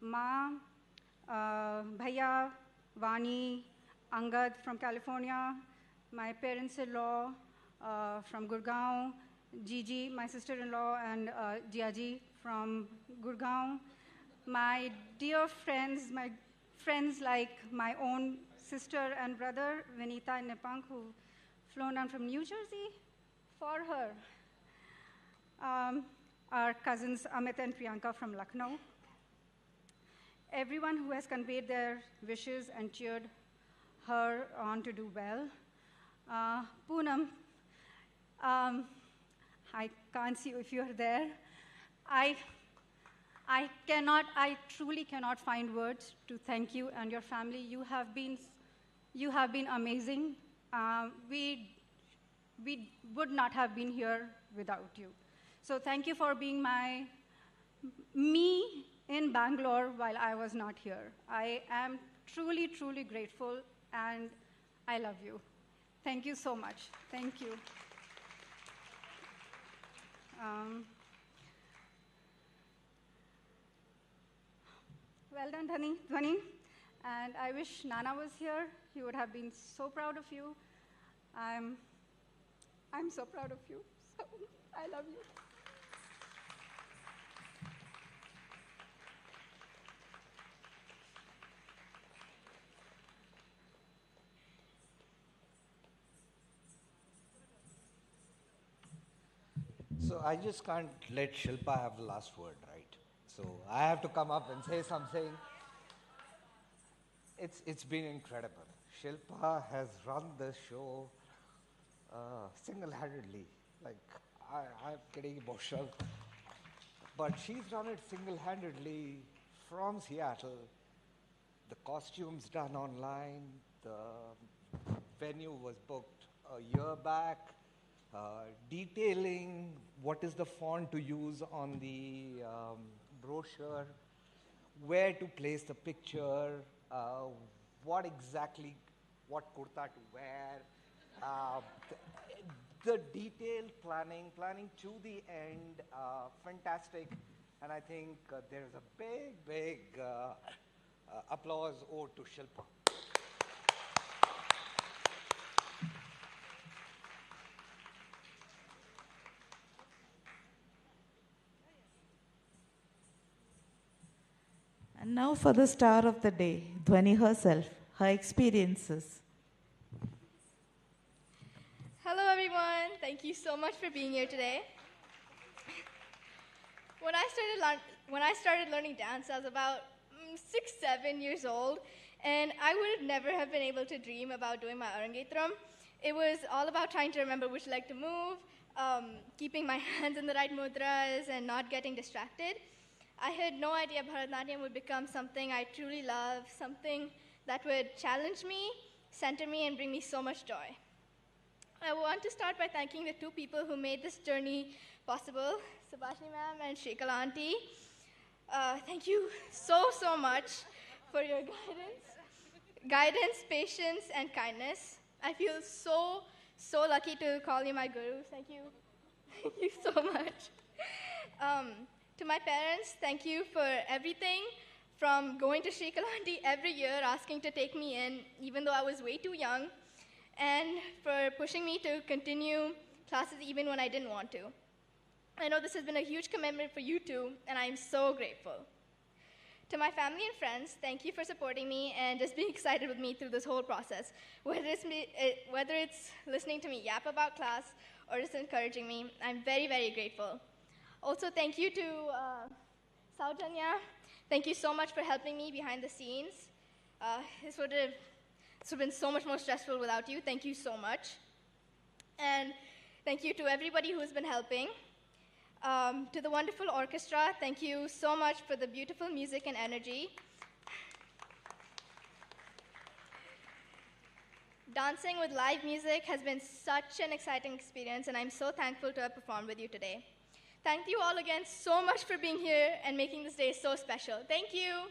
Ma, Bhaiya, Vani, Angad from California, my parents-in-law from Gurgaon, Gigi, my sister-in-law, and Jiaji from Gurgaon. My dear friends, my friends like my own sister and brother, Vinita and Nepang, who've flown down from New Jersey for her. Our cousins Amit and Priyanka from Lucknow. Everyone who has conveyed their wishes and cheered her on to do well. Poonam, I can't see you if you're there. I truly cannot find words to thank you and your family. You have been amazing. We would not have been here without you. So thank you for being my me in Bangalore while I was not here. I am truly, truly grateful, and I love you. Thank you so much. Thank you. Well done, Dhvani. And I wish Nana was here. He would have been so proud of you. I'm so proud of you. So I love you. So I just can't let Shilpa have the last word, right? So I have to come up and say something. It's been incredible. Shilpa has run the show single-handedly. Like, I'm getting emotional. But she's run it single-handedly from Seattle. The costumes done online. The venue was booked a year back. Detailing what is the font to use on the brochure, where to place the picture, what kurta to wear, the detailed planning to the end, fantastic. And I think there's a big applause owed to Shilpa. And now for the star of the day, Dhvani herself, her experiences. Hello everyone, thank you so much for being here today. When I started learning dance, I was about 6-7 years old, and I would have never have been able to dream about doing my Arangetram. It was all about trying to remember which leg to move, keeping my hands in the right mudras, and not getting distracted. I had no idea Bharatnatyam would become something I truly love, something that would challenge me, center me, and bring me so much joy. I want to start by thanking the two people who made this journey possible, Subhashini ma'am and Shekhar auntie. Thank you so much for your guidance, patience, and kindness. I feel so lucky to call you my guru. Thank you. Thank you so much. To my parents, thank you for everything, from going to Shekhar auntie every year, asking to take me in, even though I was way too young, and for pushing me to continue classes even when I didn't want to. I know this has been a huge commitment for you too, and I'm so grateful. To my family and friends, thank you for supporting me and just being excited with me through this whole process. Whether it's listening to me yap about class or just encouraging me, I'm very grateful. Also, thank you to Saujanya. Thank you so much for helping me behind the scenes. This would have been so much more stressful without you. Thank you so much. And thank you to everybody who's been helping. To the wonderful orchestra, thank you so much for the beautiful music and energy. Dancing with live music has been such an exciting experience, and I'm so thankful to have performed with you today. Thank you all again so much for being here and making this day so special. Thank you.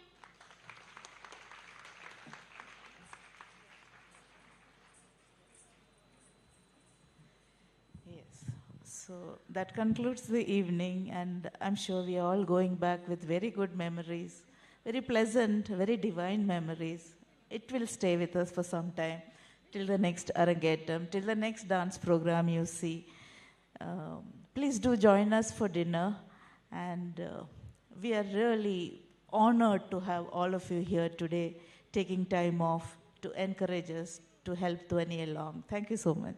Yes, so that concludes the evening, and I'm sure we are all going back with very good memories, very pleasant, very divine memories. It will stay with us for some time, till the next Arangetram, till the next dance program you see. Please do join us for dinner, and we are really honored to have all of you here today, taking time off to encourage us, to help Dhvani along. Thank you so much.